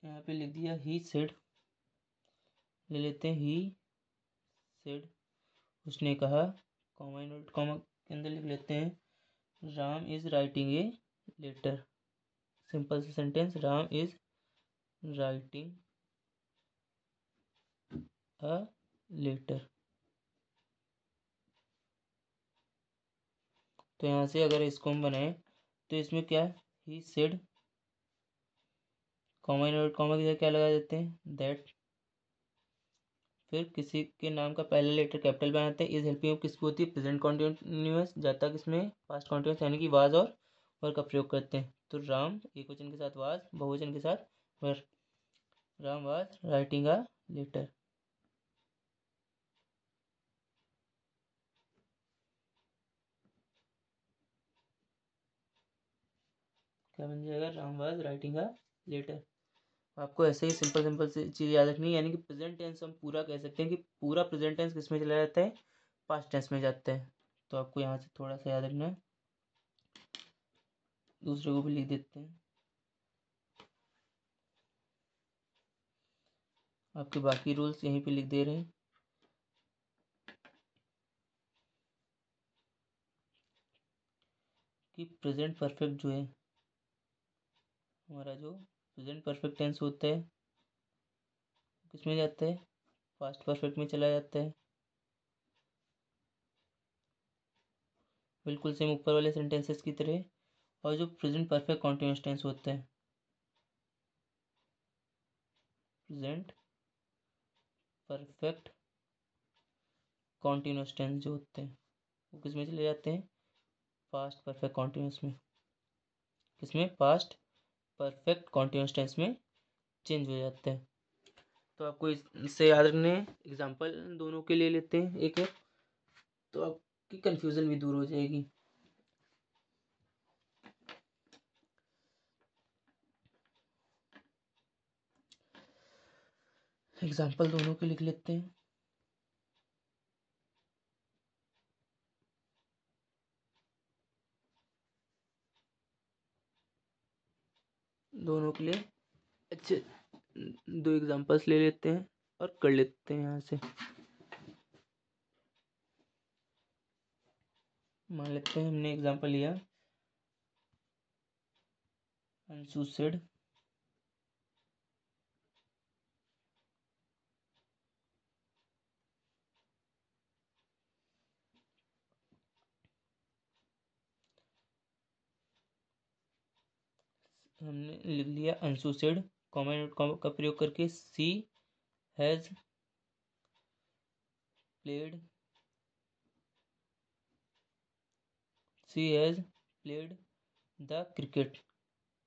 S1: यहाँ पे लिख दिया ही सेड, ले लेते हैं ही सेड, उसने कहा, कॉमा इनवर्ट कॉमा के अंदर लिख लेते हैं, Ram is writing a letter. Simple सा sentence, Ram is writing a letter. तो यहाँ से अगर इसको हम बनाएं तो इसमें क्या, he said, comma invert comma की जगह क्या लगा देते हैं, दैट, फिर किसी के नाम का पहला लेटर कैपिटल बनाते हैं। इस हेल्पिंग किसकी होती है, प्रेजेंट कॉन्टिन्यूअस, जाता किसमें, पास्ट कॉन्टिन्यूअस, यानी कि वाज और वर का प्रयोग करते हैं। तो राम एक वचन के साथ वाज, बहुवचन के साथ were, Ram was writing a letter. क्या बन जाएगा, Ram was writing a letter. आपको ऐसे ही सिंपल सिंपल से चीज़ याद रखनी है, यानी कि प्रेजेंट टेंस हम पूरा कह सकते हैं कि पूरा प्रेजेंट टेंस किस में चला जाता है, पास्ट टेंस में जाता है। तो आपको यहाँ से थोड़ा सा याद रखना है, दूसरे को भी लिख देते हैं। आपके बाकी रूल्स यहीं पे लिख दे रहे हैं। कि प्रेजेंट परफेक्ट जो है हमारा, जो प्रेजेंट परफेक्ट टेंस होता है किस में जाता है, पास्ट परफेक्ट में चला जाता है, बिल्कुल सेम ऊपर वाले सेंटेंसेस की तरह। और जो प्रेजेंट परफेक्ट कॉन्टिन्यूअस टेंस होता है, प्रेजेंट परफेक्ट कॉन्टिन्यूअस टेंस जो होते हैं वो किस में चले जाते हैं, पास्ट परफेक्ट कॉन्टिन्यूअस में, किसमें, पास्ट परफेक्ट कॉन्टिन्यूअस टेंस में चेंज हो जाता है। तो आपको इससे याद रखने हैं। एग्जाम्पल दोनों के लिए लेते हैं एक एक, तो आपकी कंफ्यूजन भी दूर हो जाएगी। एग्जाम्पल दोनों के लिख लेते हैं। दोनों के लिए अच्छे दो एग्जांपल्स ले लेते हैं और कर लेते हैं यहाँ से। मान लेते हैं हमने एग्जांपल लिया अंशु सेड हमने लिख लिया अंशु सेड कॉमा का प्रयोग करके she has played the cricket.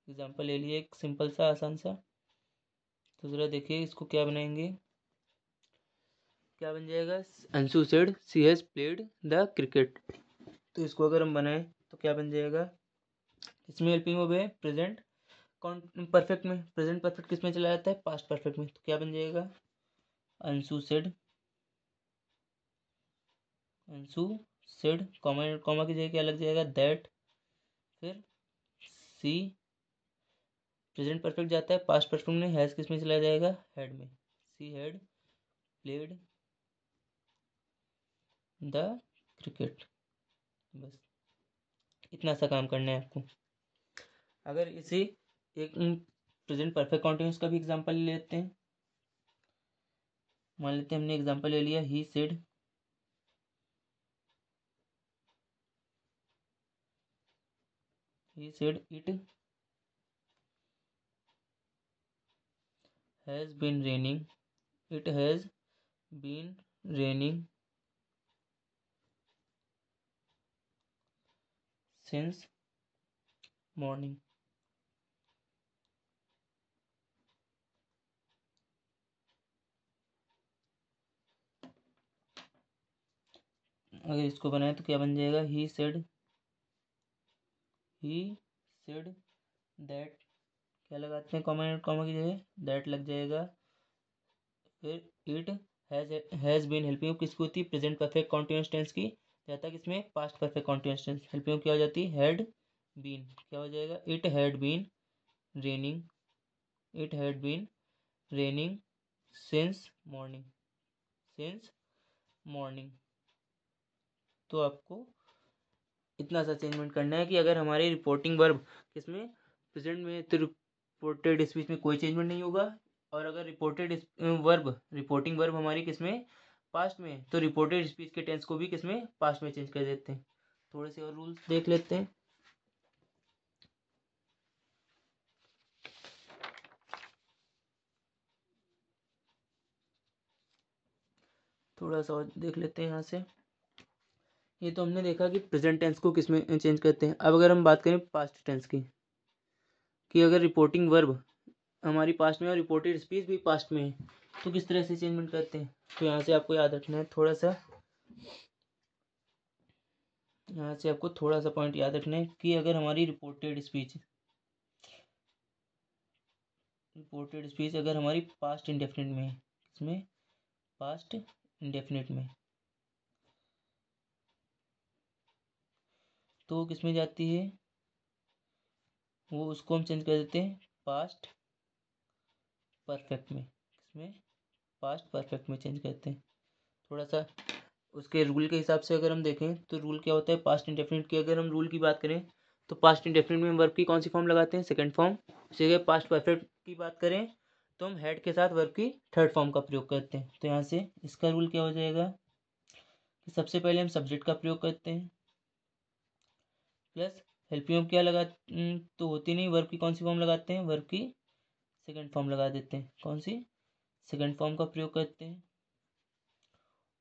S1: Example ले लिए एक सिंपल सा आसान सा। तो ज़रा देखिए इसको क्या बनाएंगे, क्या बन जाएगा, Anshu said she has played the cricket. तो इसको अगर हम बनाएं तो क्या बन जाएगा, इसमें हेल्पिंग वर्ब है प्रेजेंट परफेक्ट में, प्रेजेंट परफेक्ट किस में चला जाता है, पास्ट परफेक्ट में। तो क्या बन जाएगा, अंशु सेड कॉमा की जगह क्या लग जाएगा, दैट, फिर सी प्रेजेंट परफेक्ट जाता है पास्ट परफेक्ट में, हैज़ किस में चला जाएगा, हेड में, she had played the cricket. बस इतना सा काम करना है आपको। अगर इसी एक प्रेजेंट परफेक्ट कॉन्टिन्यूस का भी एग्जांपल ले लेते हैं। मान लेते हैं हमने एग्जांपल ले लिया he said it has been raining, it has been raining since morning. अगर इसको बनाए तो क्या बन जाएगा, ही सेड दैट, क्या लगाते हैं कॉमा की जगह, दैट लग जाएगा, फिर it has been helping verb किसकी होती है, प्रेजेंट परफेक्ट कॉन्टिन्यूअस टेंस की जाता है किसमें, past perfect continuous tense. Helping verb क्या हो जाती है, हैड बीन, क्या हो जाएगा, it had been raining, it had been raining since morning. तो आपको इतना सा चेंजमेंट करना है कि अगर हमारे रिपोर्टिंग वर्ब किसमें, प्रेजेंट में, तो रिपोर्टेड स्पीच में कोई चेंजमेंट नहीं होगा। और अगर रिपोर्टिंग वर्ब हमारी किसमें, पास्ट में, तो रिपोर्टेड स्पीच के टेंस को भी किसमें, पास्ट में चेंज कर देते हैं। थोड़े से और रूल्स देख लेते हैं। थोड़ा सा और देख लेते हैं यहाँ से। ये तो हमने देखा कि प्रेजेंट टेंस को किसमें चेंज करते हैं। अब अगर हम बात करें पास्ट टेंस की, कि अगर रिपोर्टिंग वर्ब हमारी पास्ट में और रिपोर्टेड स्पीच भी पास्ट में है तो किस तरह से चेंजमेंट करते हैं। तो यहाँ से आपको याद रखना है थोड़ा सा, यहाँ से आपको थोड़ा सा पॉइंट याद रखना है कि अगर हमारी रिपोर्टेड स्पीच अगर हमारी पास्ट इंडेफिनिट में है, इसमें पास्ट इंडेफिनिट में, तो किसमें जाती है, वो उसको हम चेंज कर देते हैं पास्ट परफेक्ट में, इसमें पास्ट परफेक्ट में चेंज करते हैं। थोड़ा सा उसके रूल के हिसाब से अगर हम देखें तो रूल क्या होता है, पास्ट इंडेफिनिट की अगर हम रूल की बात करें तो पास्ट इंडेफिनिट में वर्ब की कौन सी फॉर्म लगाते हैं, सेकंड फॉर्म। इसी अगर पास्ट परफेक्ट की बात करें तो हम हेड के साथ वर्ब की थर्ड फॉर्म का प्रयोग करते हैं। तो यहाँ से इसका रूल क्या हो जाएगा कि सबसे पहले हम सब्जेक्ट का प्रयोग करते हैं, प्लस हेल्पिंग वर्ब क्या तो होती नहीं, वर्ब की कौन सी फॉर्म लगाते हैं, वर्ब की सेकंड फॉर्म लगा देते हैं, कौन सी, सेकंड फॉर्म का प्रयोग करते हैं।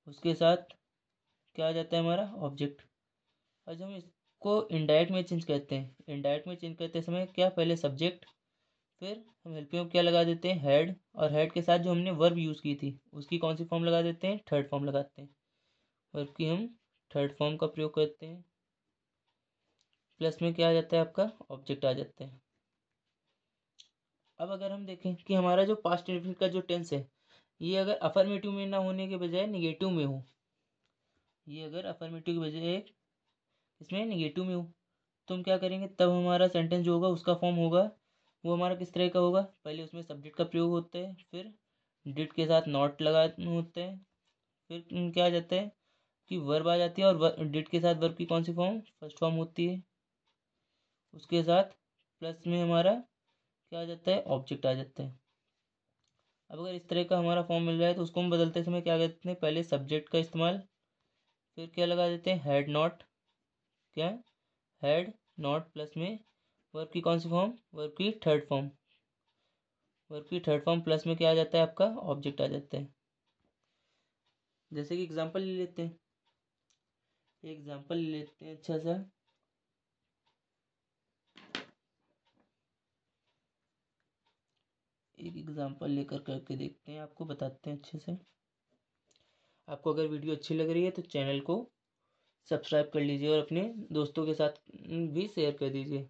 S1: उसके साथ क्या आ जाता है हमारा ऑब्जेक्ट। और जब हम इसको इनडायरेक्ट में चेंज करते हैं, इनडायरेक्ट में चेंज करते समय क्या, पहले सब्जेक्ट, फिर हम हेल्पिंग वर्ब क्या लगा देते हैं, हेड, और हेड के साथ जो हमने वर्ब यूज़ की थी उसकी कौन सी फॉर्म लगा देते हैं, थर्ड फॉर्म लगाते हैं, वर्ब की हम थर्ड फॉर्म का प्रयोग करते हैं। प्लस में क्या आ जाता है आपका, ऑब्जेक्ट आ जाता है। अब अगर हम देखें कि हमारा जो पास्ट इंडेफिनिट का जो टेंस है, ये अगर अफर्मेटिव में ना होने के बजाय निगेटिव में हो, ये अगर अफर्मेटिव के बजाय इसमें निगेटिव में हो, तो हम क्या करेंगे, तब हमारा सेंटेंस जो होगा उसका फॉर्म होगा वो हमारा किस तरह का होगा, पहले उसमें सब्जेक्ट का प्रयोग होता है, फिर डिड के साथ नॉट लगा होता है, फिर क्या आ जाता है, कि वर्ब आ जाती है और डिड के साथ वर्ब की कौन सी फॉर्म, फर्स्ट फॉर्म होती है। उसके साथ प्लस में हमारा क्या आ जाता है, ऑब्जेक्ट आ जाता है। अब अगर इस तरह का हमारा फॉर्म मिल रहा है तो उसको हम बदलते समय क्या करते हैं, पहले सब्जेक्ट का इस्तेमाल, फिर क्या लगा देते हैं, हैड नॉट, क्या हैड नॉट प्लस में वर्ब की कौन सी फॉर्म, वर्ब की थर्ड फॉर्म, वर्ब की थर्ड फॉर्म प्लस में क्या आ जाता है आपका, ऑब्जेक्ट आ जाता है। जैसे कि एग्जांपल ले लेते हैं, एग्जांपल ले लेते हैं अच्छा सा। एक एग्जांपल लेकर करके देखते हैं, आपको बताते हैं अच्छे से। आपको अगर वीडियो अच्छी लग रही है तो चैनल को सब्सक्राइब कर लीजिए और अपने दोस्तों के साथ भी शेयर कर दीजिए।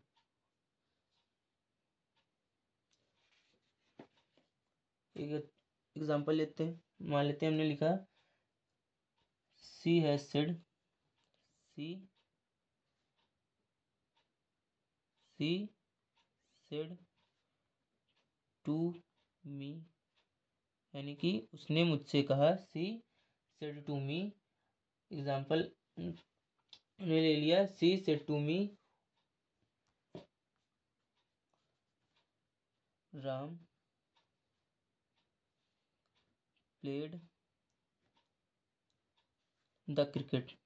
S1: एक एग्जांपल लेते हैं, मान लेते हैं हमने लिखा she has said, she she said to me, यानी कि उसने मुझसे कहा, she said to me. Example ने ले लिया, she said to me Ram played the cricket.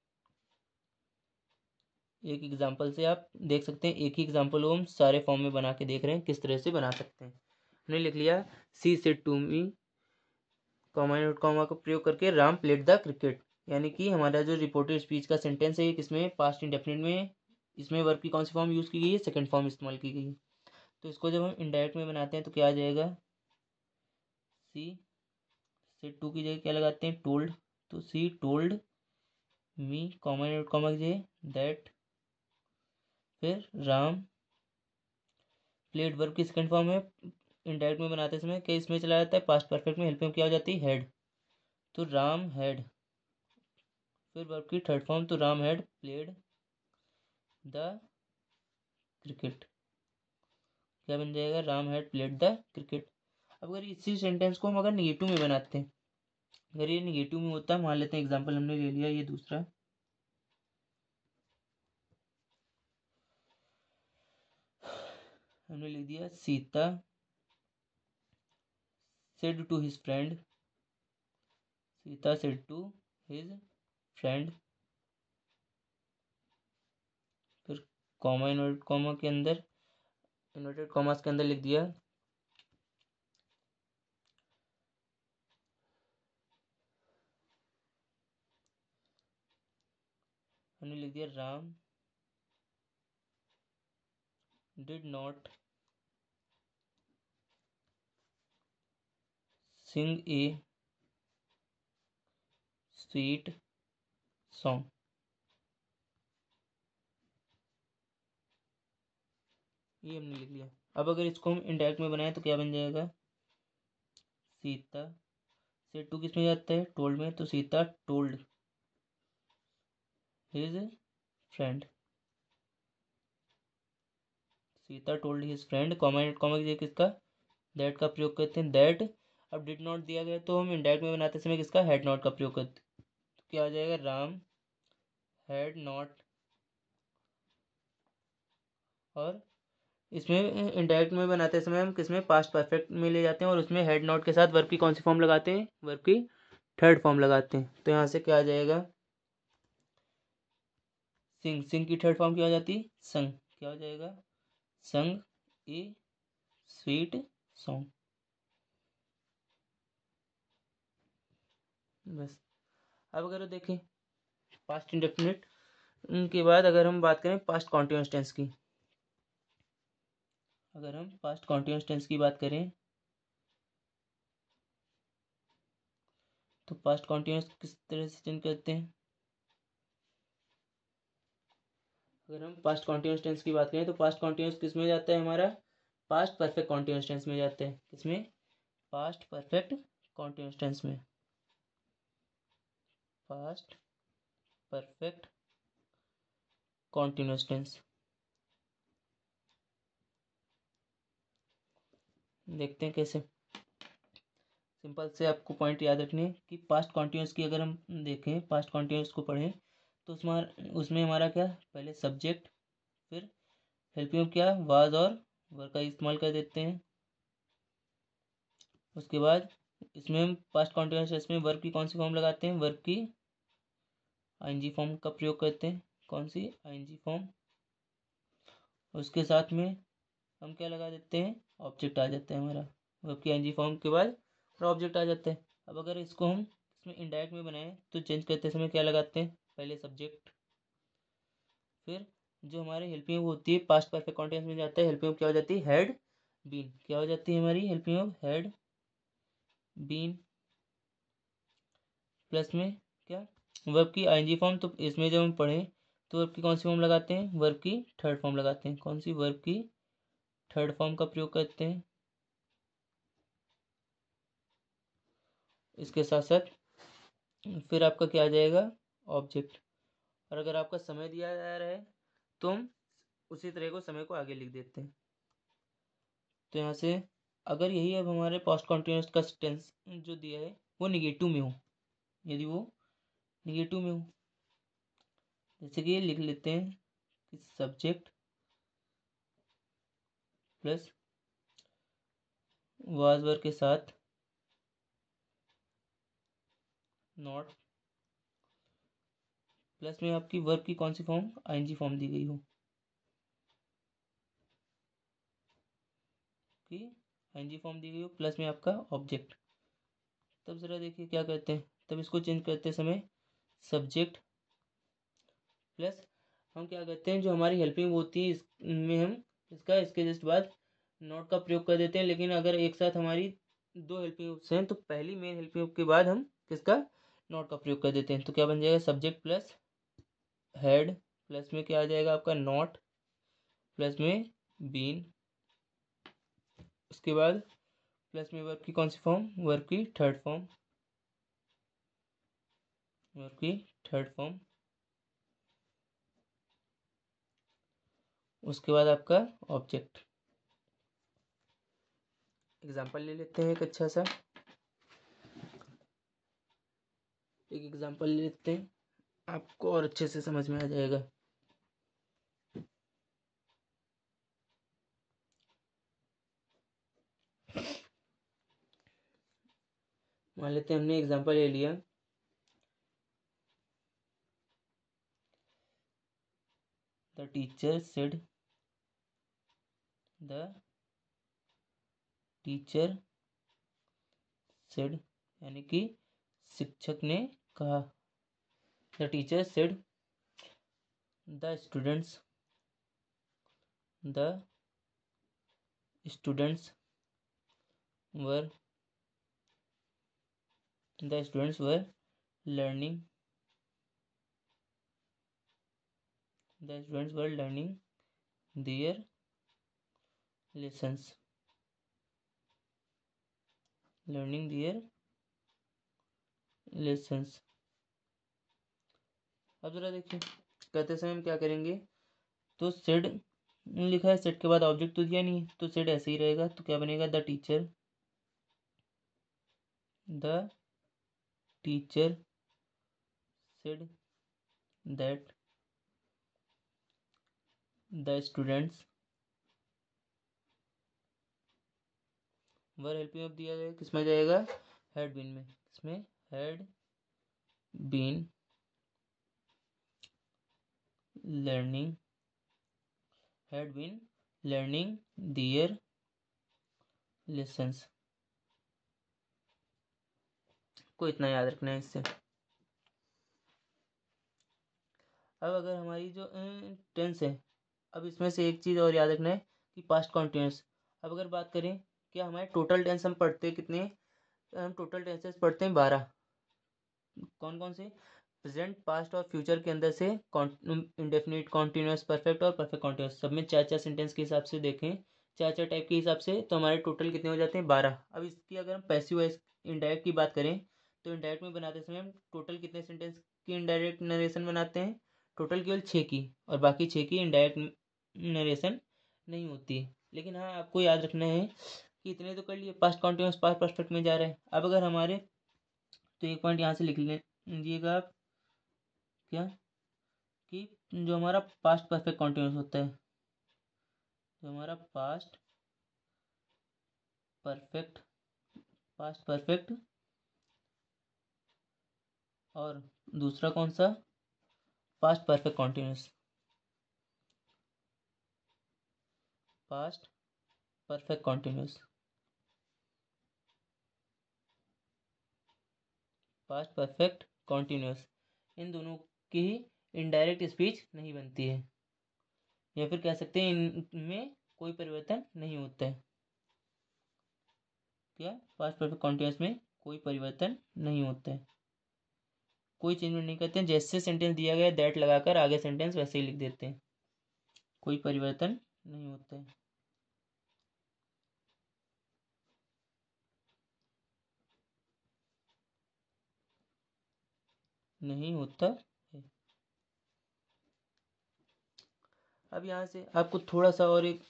S1: एक एग्जाम्पल से आप देख सकते हैं, एक ही एग्जाम्पल को हम सारे फॉर्म में बना के देख रहे हैं किस तरह से बना सकते हैं। हमने लिख लिया she said to me, comma note comma का प्रयोग करके राम प्लेड द क्रिकेट, यानी कि हमारा जो रिपोर्टेड स्पीच का सेंटेंस है किसमें, पास्ट इंडेफिनिट में। इसमें वर्ब की कौन सी फॉर्म यूज़ की गई है, सेकंड फॉर्म इस्तेमाल की गई है। तो इसको जब हम इनडायरेक्ट में बनाते हैं तो क्या आ जाएगा, सी सेड टू की जगह क्या लगाते हैं, टोल्ड, तो सी told me, comma note comma की जगह दैट, फिर राम प्लेड, वर्ब की सेकंड फॉर्म है, इनडायरेक्ट में बनाते समय क्या इसमें चला जाता है, पास्ट परफेक्ट में हेल्प में क्या हो जाती है, हेड, तो राम हैड, फिर वर्ब की थर्ड फॉर्म, तो Ram had played the cricket, क्या बन जाएगा, Ram had played the cricket. अब अगर इसी सेंटेंस को हम अगर निगेटिव में बनाते हैं, अगर ये निगेटिव में होता है, मान लेते हैं एग्जांपल हमने ले लिया ये दूसरा, हमने लिख दिया Sita said to his friend, Sita said to his friend, फिर कॉमा इन्वर्टेड कॉमा के अंदर, इन्वर्टेड कॉमास के अंदर लिख दिया हमने लिख दिया Ram did not sing a sweet song. ये हमने लिख लिया। अब अगर इसको हम इनडायरेक्ट में बनाए तो क्या बन जाएगा, सीता से टू किस में जाता है, टोल्ड में, तो Sita told his friend, Sita told his friend, comma comma की जगह किसका, दैट का प्रयोग करते हैं, दैट। अब डिड नॉट दिया गया तो हम इनडायरेक्ट में बनाते समय किसका, हैड नॉट का प्रयोग करते हैं। तो क्या आ जाएगा, राम हैड नॉट, और इसमें इनडायरेक्ट में बनाते समय हम किसमें, पास्ट परफेक्ट में ले जाते हैं और उसमें हेड नॉट के साथ वर्ब की कौन सी फॉर्म लगाते हैं, वर्ब की थर्ड फॉर्म लगाते हैं। तो यहाँ से क्या आ जाएगा, सिंग, सिंग की थर्ड फॉर्म क्या हो जाती है, संग, क्या हो जाएगा, संग ए स्वीट सॉन्ग। बस। अब अगर देखें पास्ट इंडेफिनिट के बाद अगर हम बात करें पास्ट कॉन्टिन्यूअस टेंस की, अगर हम पास्ट कॉन्टिन्यूअस टेंस की बात करें तो पास्ट कॉन्टिन्यूअस किस तरह से चेंज करते हैं, अगर हम पास्ट कॉन्टिन्यूअस टेंस की बात करें तो पास्ट कॉन्टिन्यूअस किस में जाता है हमारा, पास्ट परफेक्ट कॉन्टिन्यूअस टेंस में जाता है, किसमें, पास्ट परफेक्ट कॉन्टिन्यूअस टेंस में, पास्ट परफेक्ट कॉन्टिन्यूअस टेंस। देखते हैं कैसे, सिंपल से आपको पॉइंट याद रखने हैं कि पास्ट कॉन्टिन्यूस की अगर हम देखें, पास्ट कॉन्टिन्यूस को पढ़ें तो उसमें हमारा क्या, पहले सब्जेक्ट, फिर हेल्पिंग क्या, वाज और वर का इस्तेमाल कर देते हैं। उसके बाद इसमें हम पास्ट कॉन्टिन्यूस इसमें वर्ब की कौन सी फॉर्म लगाते हैं, वर्ब की आईएनजी फॉर्म का प्रयोग करते हैं। कौन सी, आईएनजी फॉर्म। उसके साथ में हम क्या लगा देते हैं, ऑब्जेक्ट आ जाता है हमारा, वर्ब की आईएनजी फॉर्म के बाद ऑब्जेक्ट आ जाता है। अब अगर इसको हम इसमें इनडायरेक्ट में बनाएं तो चेंज करते समय क्या लगाते हैं, पहले सब्जेक्ट, फिर जो हमारे हेल्पिंग होती है पास्ट परफेक्ट कॉन्टिन्यूस में जाता है, हेल्पिंग क्या हो जाती है, हैड बीन, क्या हो जाती है हमारी हेल्पिंग, हैड बीन, प्लस में क्या, वर्ब की आईएनजी फॉर्म। तो इसमें जब हम पढ़ें तो वर्ब की कौन सी फॉर्म लगाते हैं, वर्ब की थर्ड फॉर्म लगाते हैं। कौन सी, वर्ब की थर्ड फॉर्म का प्रयोग करते हैं। इसके साथ साथ फिर आपका क्या आ जाएगा, ऑब्जेक्ट। और अगर आपका समय दिया जा रहा है तो हम उसी तरह को समय को आगे लिख देते हैं। तो यहाँ से अगर यही अब हमारे पास्ट कॉन्टिन्यूस का टेंस जो दिया है वो निगेटिव में हो, यदि वो निगेटिव में हो, जैसे कि ये लिख लेते हैं कि सब्जेक्ट प्लस वाज वर के साथ नॉट, प्लस में आपकी वर्ब की कौन सी फॉर्म, आईएनजी फॉर्म दी गई हो, कि आईएनजी फॉर्म दी गई हो, प्लस में आपका ऑब्जेक्ट। तब जरा देखिए क्या करते हैं, तब इसको चेंज करते समय सब्जेक्ट प्लस हम क्या करते हैं, जो हमारी हेल्पिंग होती है इसमें हम इसके जस्ट बाद नॉट का प्रयोग कर देते हैं। लेकिन अगर एक साथ हमारी दो हेल्पिंग हैं तो पहली मेन हेल्पिंग के बाद हम किसका, नॉट का प्रयोग कर देते हैं। तो क्या बन जाएगा, सब्जेक्ट प्लस हेड, प्लस में क्या आ जाएगा आपका नॉट, प्लस में बीन, उसके बाद प्लस में वर्ब की कौन सी फॉर्म, वर्ब की थर्ड फॉर्म, वर्ब की थर्ड फॉर्म। उसके बाद आपका ऑब्जेक्ट। एग्जाम्पल ले लेते हैं एक अच्छा सा, एक एग्जाम्पल ले लेते हैं, आपको और अच्छे से समझ में आ जाएगा। मान लेते हैं हमने एग्जाम्पल ले लिया, the teacher said, the teacher said, यानी कि शिक्षक ने कहा, the teacher said the students were learning their lessons, अब जरा देखिए कहते समय हम क्या करेंगे, तो सेड लिखा है, सेड के बाद ऑब्जेक्ट तो दिया नहीं है, तो सेड ऐसे ही रहेगा। तो क्या बनेगा, the teacher said that the students were helping of दिया जाएगा, किसमें जाएगा, हैड बीन में, किसमें, had been learning their lessons, को इतना याद रखना है इससे। अब अगर हमारी जो टेंस है, अब इसमें से एक चीज़ और याद रखना है कि पास्ट कॉन्टिन्यूस। अब अगर बात करें क्या हमारे टोटल टेंस हम पढ़ते हैं कितने, हम टोटल टेंसेस पढ़ते हैं 12। कौन कौन से, प्रेजेंट, पास्ट और फ्यूचर के अंदर से इंडेफिनिट, कॉन्टिन्यूस, परफेक्ट और परफेक्ट कॉन्टिन्यूस, सब में चार चार सेंटेंस के हिसाब से देखें, चार चार टाइप के हिसाब से, तो हमारे टोटल कितने हो जाते हैं, 12। अब इसकी अगर हम पैसिव वॉइस इनडायरेक्ट की बात करें तो इनडायरेक्ट में बनाते समय हम टोटल कितने सेंटेंस की इनडायरेक्ट नरेशन बनाते हैं, टोटल केवल 6 की, और बाकी 6 की इनडायरेक्ट नरेशन नहीं होती है। लेकिन हाँ आपको याद रखना है कि इतने तो कर लिए, पास्ट कॉन्टिन्यूस पास्ट परफेक्ट में जा रहे हैं। अब अगर हमारे, तो एक पॉइंट यहाँ से लिख लीजिएगा आप, क्या, कि जो हमारा पास्ट परफेक्ट कॉन्टिन्यूस होता है, जो हमारा पास्ट परफेक्ट और दूसरा कौन सा, past perfect continuous, past perfect continuous, past perfect continuous, इन दोनों की ही इनडायरेक्ट स्पीच नहीं बनती है, या फिर कह सकते हैं इनमें कोई परिवर्तन नहीं होता है। क्या, पास्ट परफेक्ट कॉन्टिन्यूस में कोई परिवर्तन नहीं होता है, कोई चेंज नहीं करते हैं। जैसे सेंटेंस दिया गया दैट लगाकर आगे सेंटेंस वैसे ही लिख देते हैं, कोई परिवर्तन नहीं होता है। नहीं होता है। अब यहाँ से आपको थोड़ा सा और एक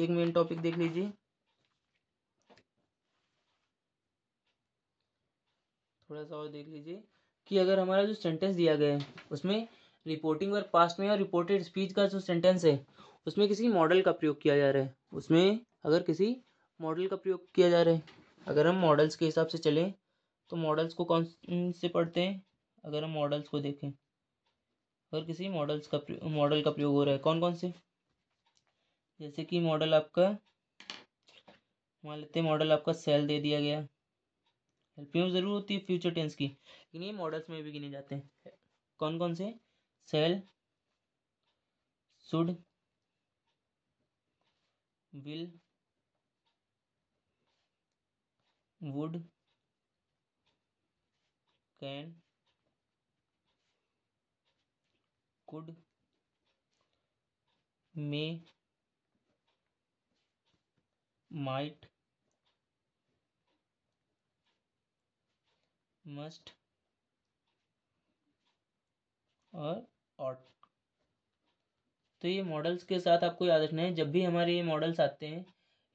S1: मेन टॉपिक देख लीजिए, थोड़ा सा और देख लीजिए कि अगर हमारा जो सेंटेंस दिया गया है उसमें रिपोर्टिंग वर्ब पास्ट में और रिपोर्टेड स्पीच का जो सेंटेंस है उसमें किसी मॉडल का प्रयोग किया जा रहा है, उसमें अगर किसी मॉडल का प्रयोग किया जा रहा है, अगर हम मॉडल्स के हिसाब से चलें तो मॉडल्स को कौन से पढ़ते हैं, अगर हम मॉडल्स को देखें, अगर किसी मॉडल का प्रयोग हो रहा है, कौन कौन से, जैसे कि मॉडल आपका, मान लेते हैं मॉडल आपका सेल दे दिया गया, हेल्पिंग वर्ब जरूर होती है फ्यूचर टेंस की, लेकिन ये मॉडल्स में भी गिने जाते हैं। कौन कौन से, shall, should, will, would, can, could, may, might, must और ऑट। तो ये मॉडल्स के साथ आपको याद रखना है, जब भी हमारे ये मॉडल्स आते हैं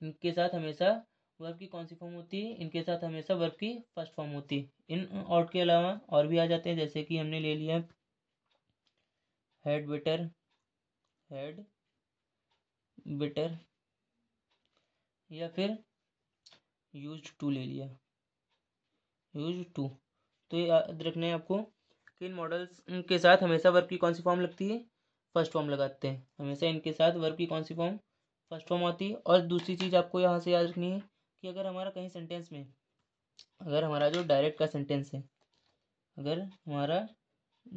S1: इनके साथ हमेशा वर्ब की कौन सी फॉर्म होती है, इनके साथ हमेशा वर्ब की फर्स्ट फॉर्म होती है। इन ऑट के अलावा और भी आ जाते हैं, जैसे कि हमने ले लिया हैड बेटर, हैड बेटर, या फिर यूज्ड टू ले लिया, यूज्ड टू। तो ये याद रखना है आपको कि इन मॉडल्स के साथ हमेशा वर्ब की कौन सी फॉर्म लगती है, फर्स्ट फॉर्म लगाते हैं, हमेशा इनके साथ वर्ब की कौन सी फॉर्म, फर्स्ट फॉर्म आती है। और दूसरी चीज़ आपको यहाँ से याद रखनी है कि अगर हमारा कहीं सेंटेंस में, अगर हमारा जो डायरेक्ट का सेंटेंस है, अगर हमारा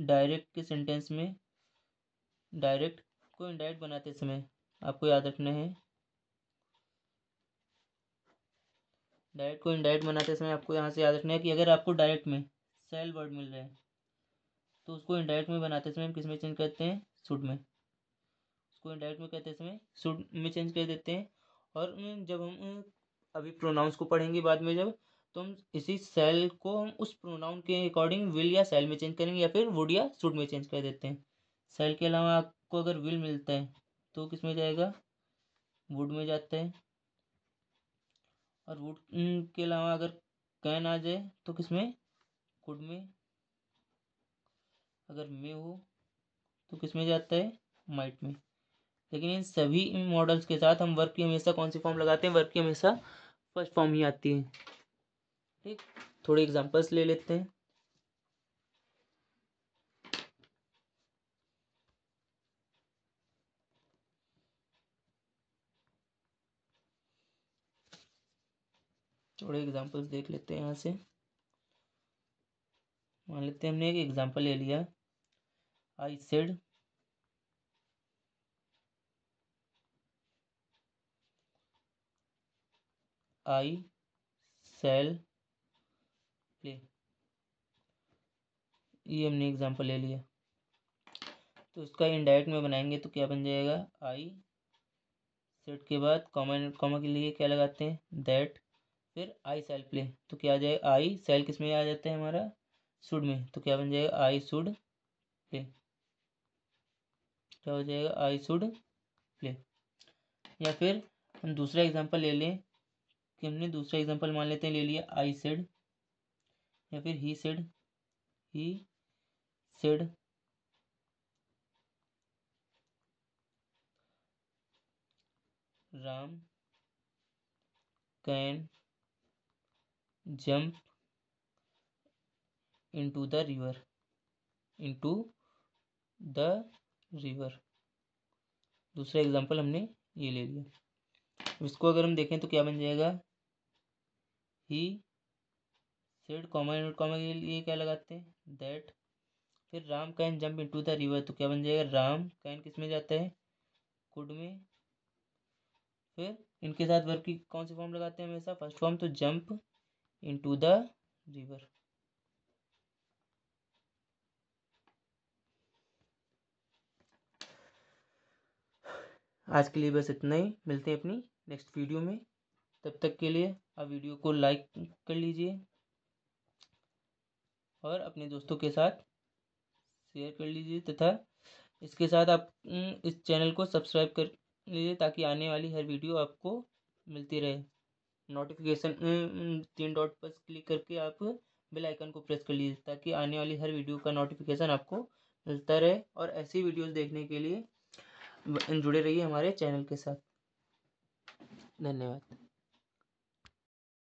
S1: डायरेक्ट के सेंटेंस में डायरेक्ट को इनडायरेक्ट बनाते समय आपको याद रखना है, डायरेक्ट को इनडायरेक्ट बनाते समय आपको यहाँ से याद रखना है कि अगर आपको डायरेक्ट में सेल वर्ड मिल रहा है तो उसको इनडायरेक्ट में बनाते समय हम किस में चेंज करते हैं, शुड में, उसको इनडायरेक्ट में कहते समय शुड में चेंज कर देते हैं। और जब हम अभी प्रोनाउंस को पढ़ेंगे बाद में जब, तो हम इसी सेल को हम उस प्रोनाउन के अकॉर्डिंग विल या सेल में चेंज करेंगे, या फिर वुड या शुड में चेंज कर देते हैं। सेल के अलावा आपको अगर विल मिलता है तो किस में जाएगा, वुड में जाता है। और वुड के अलावा अगर कैन आ जाए तो किस में, कुड में। अगर मे हो तो किस में जाता है, माइट में। लेकिन इन सभी मॉडल्स के साथ हम वर्ब की हमेशा कौन सी फॉर्म लगाते हैं, वर्ब की हमेशा फर्स्ट फॉर्म ही आती है। ठीक, थोड़े एग्जांपल्स ले लेते हैं। थोड़े एग्जांपल्स देख लेते हैं यहाँ से। मान लेते हैं हमने एक एग्जांपल ले लिया, I said, I shall play, ये हमने एग्जांपल ले लिया। तो इसका इनडायरेक्ट में बनाएंगे तो क्या बन जाएगा, आई सेड के बाद कॉमा के लिए क्या लगाते हैं, दैट, फिर आई सेल प्ले, तो क्या आ जाएगा, आई सेल किस में आ जाता है हमारा, शुड में, तो क्या बन जाएगा, आई शुड प्ले, क्या हो जाएगा, आई शुड प्ले। या फिर हम दूसरा एग्जांपल ले लें कि हमने दूसरा एग्जांपल मान लेते हैं, ले लिया आई सेड या फिर ही said Ram can jump into the river। दूसरा एग्जांपल हमने ये ले लिया। इसको अगर हम देखें तो क्या बन जाएगा, he said comma invert comma के लिए क्या लगाते हैं, दैट। फिर Ram can jump into the river, तो क्या बन जाएगा, राम कैन किस में जाता है, कुड में। फिर इनके साथ वर्ब की कौन सी फॉर्म लगाते हैं हमेशा, फर्स्ट फॉर्म, तो जंप इनटू द रिवर। आज के लिए बस इतना ही, मिलते हैं अपनी नेक्स्ट वीडियो में। तब तक के लिए आप वीडियो को लाइक कर लीजिए और अपने दोस्तों के साथ शेयर कर लीजिए, तथा इसके साथ आप इस चैनल को सब्सक्राइब कर लीजिए ताकि आने वाली हर वीडियो आपको मिलती रहे। नोटिफिकेशन 3 डॉट पर क्लिक करके आप बेल आइकन को प्रेस कर लीजिए ताकि आने वाली हर वीडियो का नोटिफिकेशन आपको मिलता रहे। और ऐसी वीडियोस देखने के लिए जुड़े रहिए हमारे चैनल के साथ। धन्यवाद।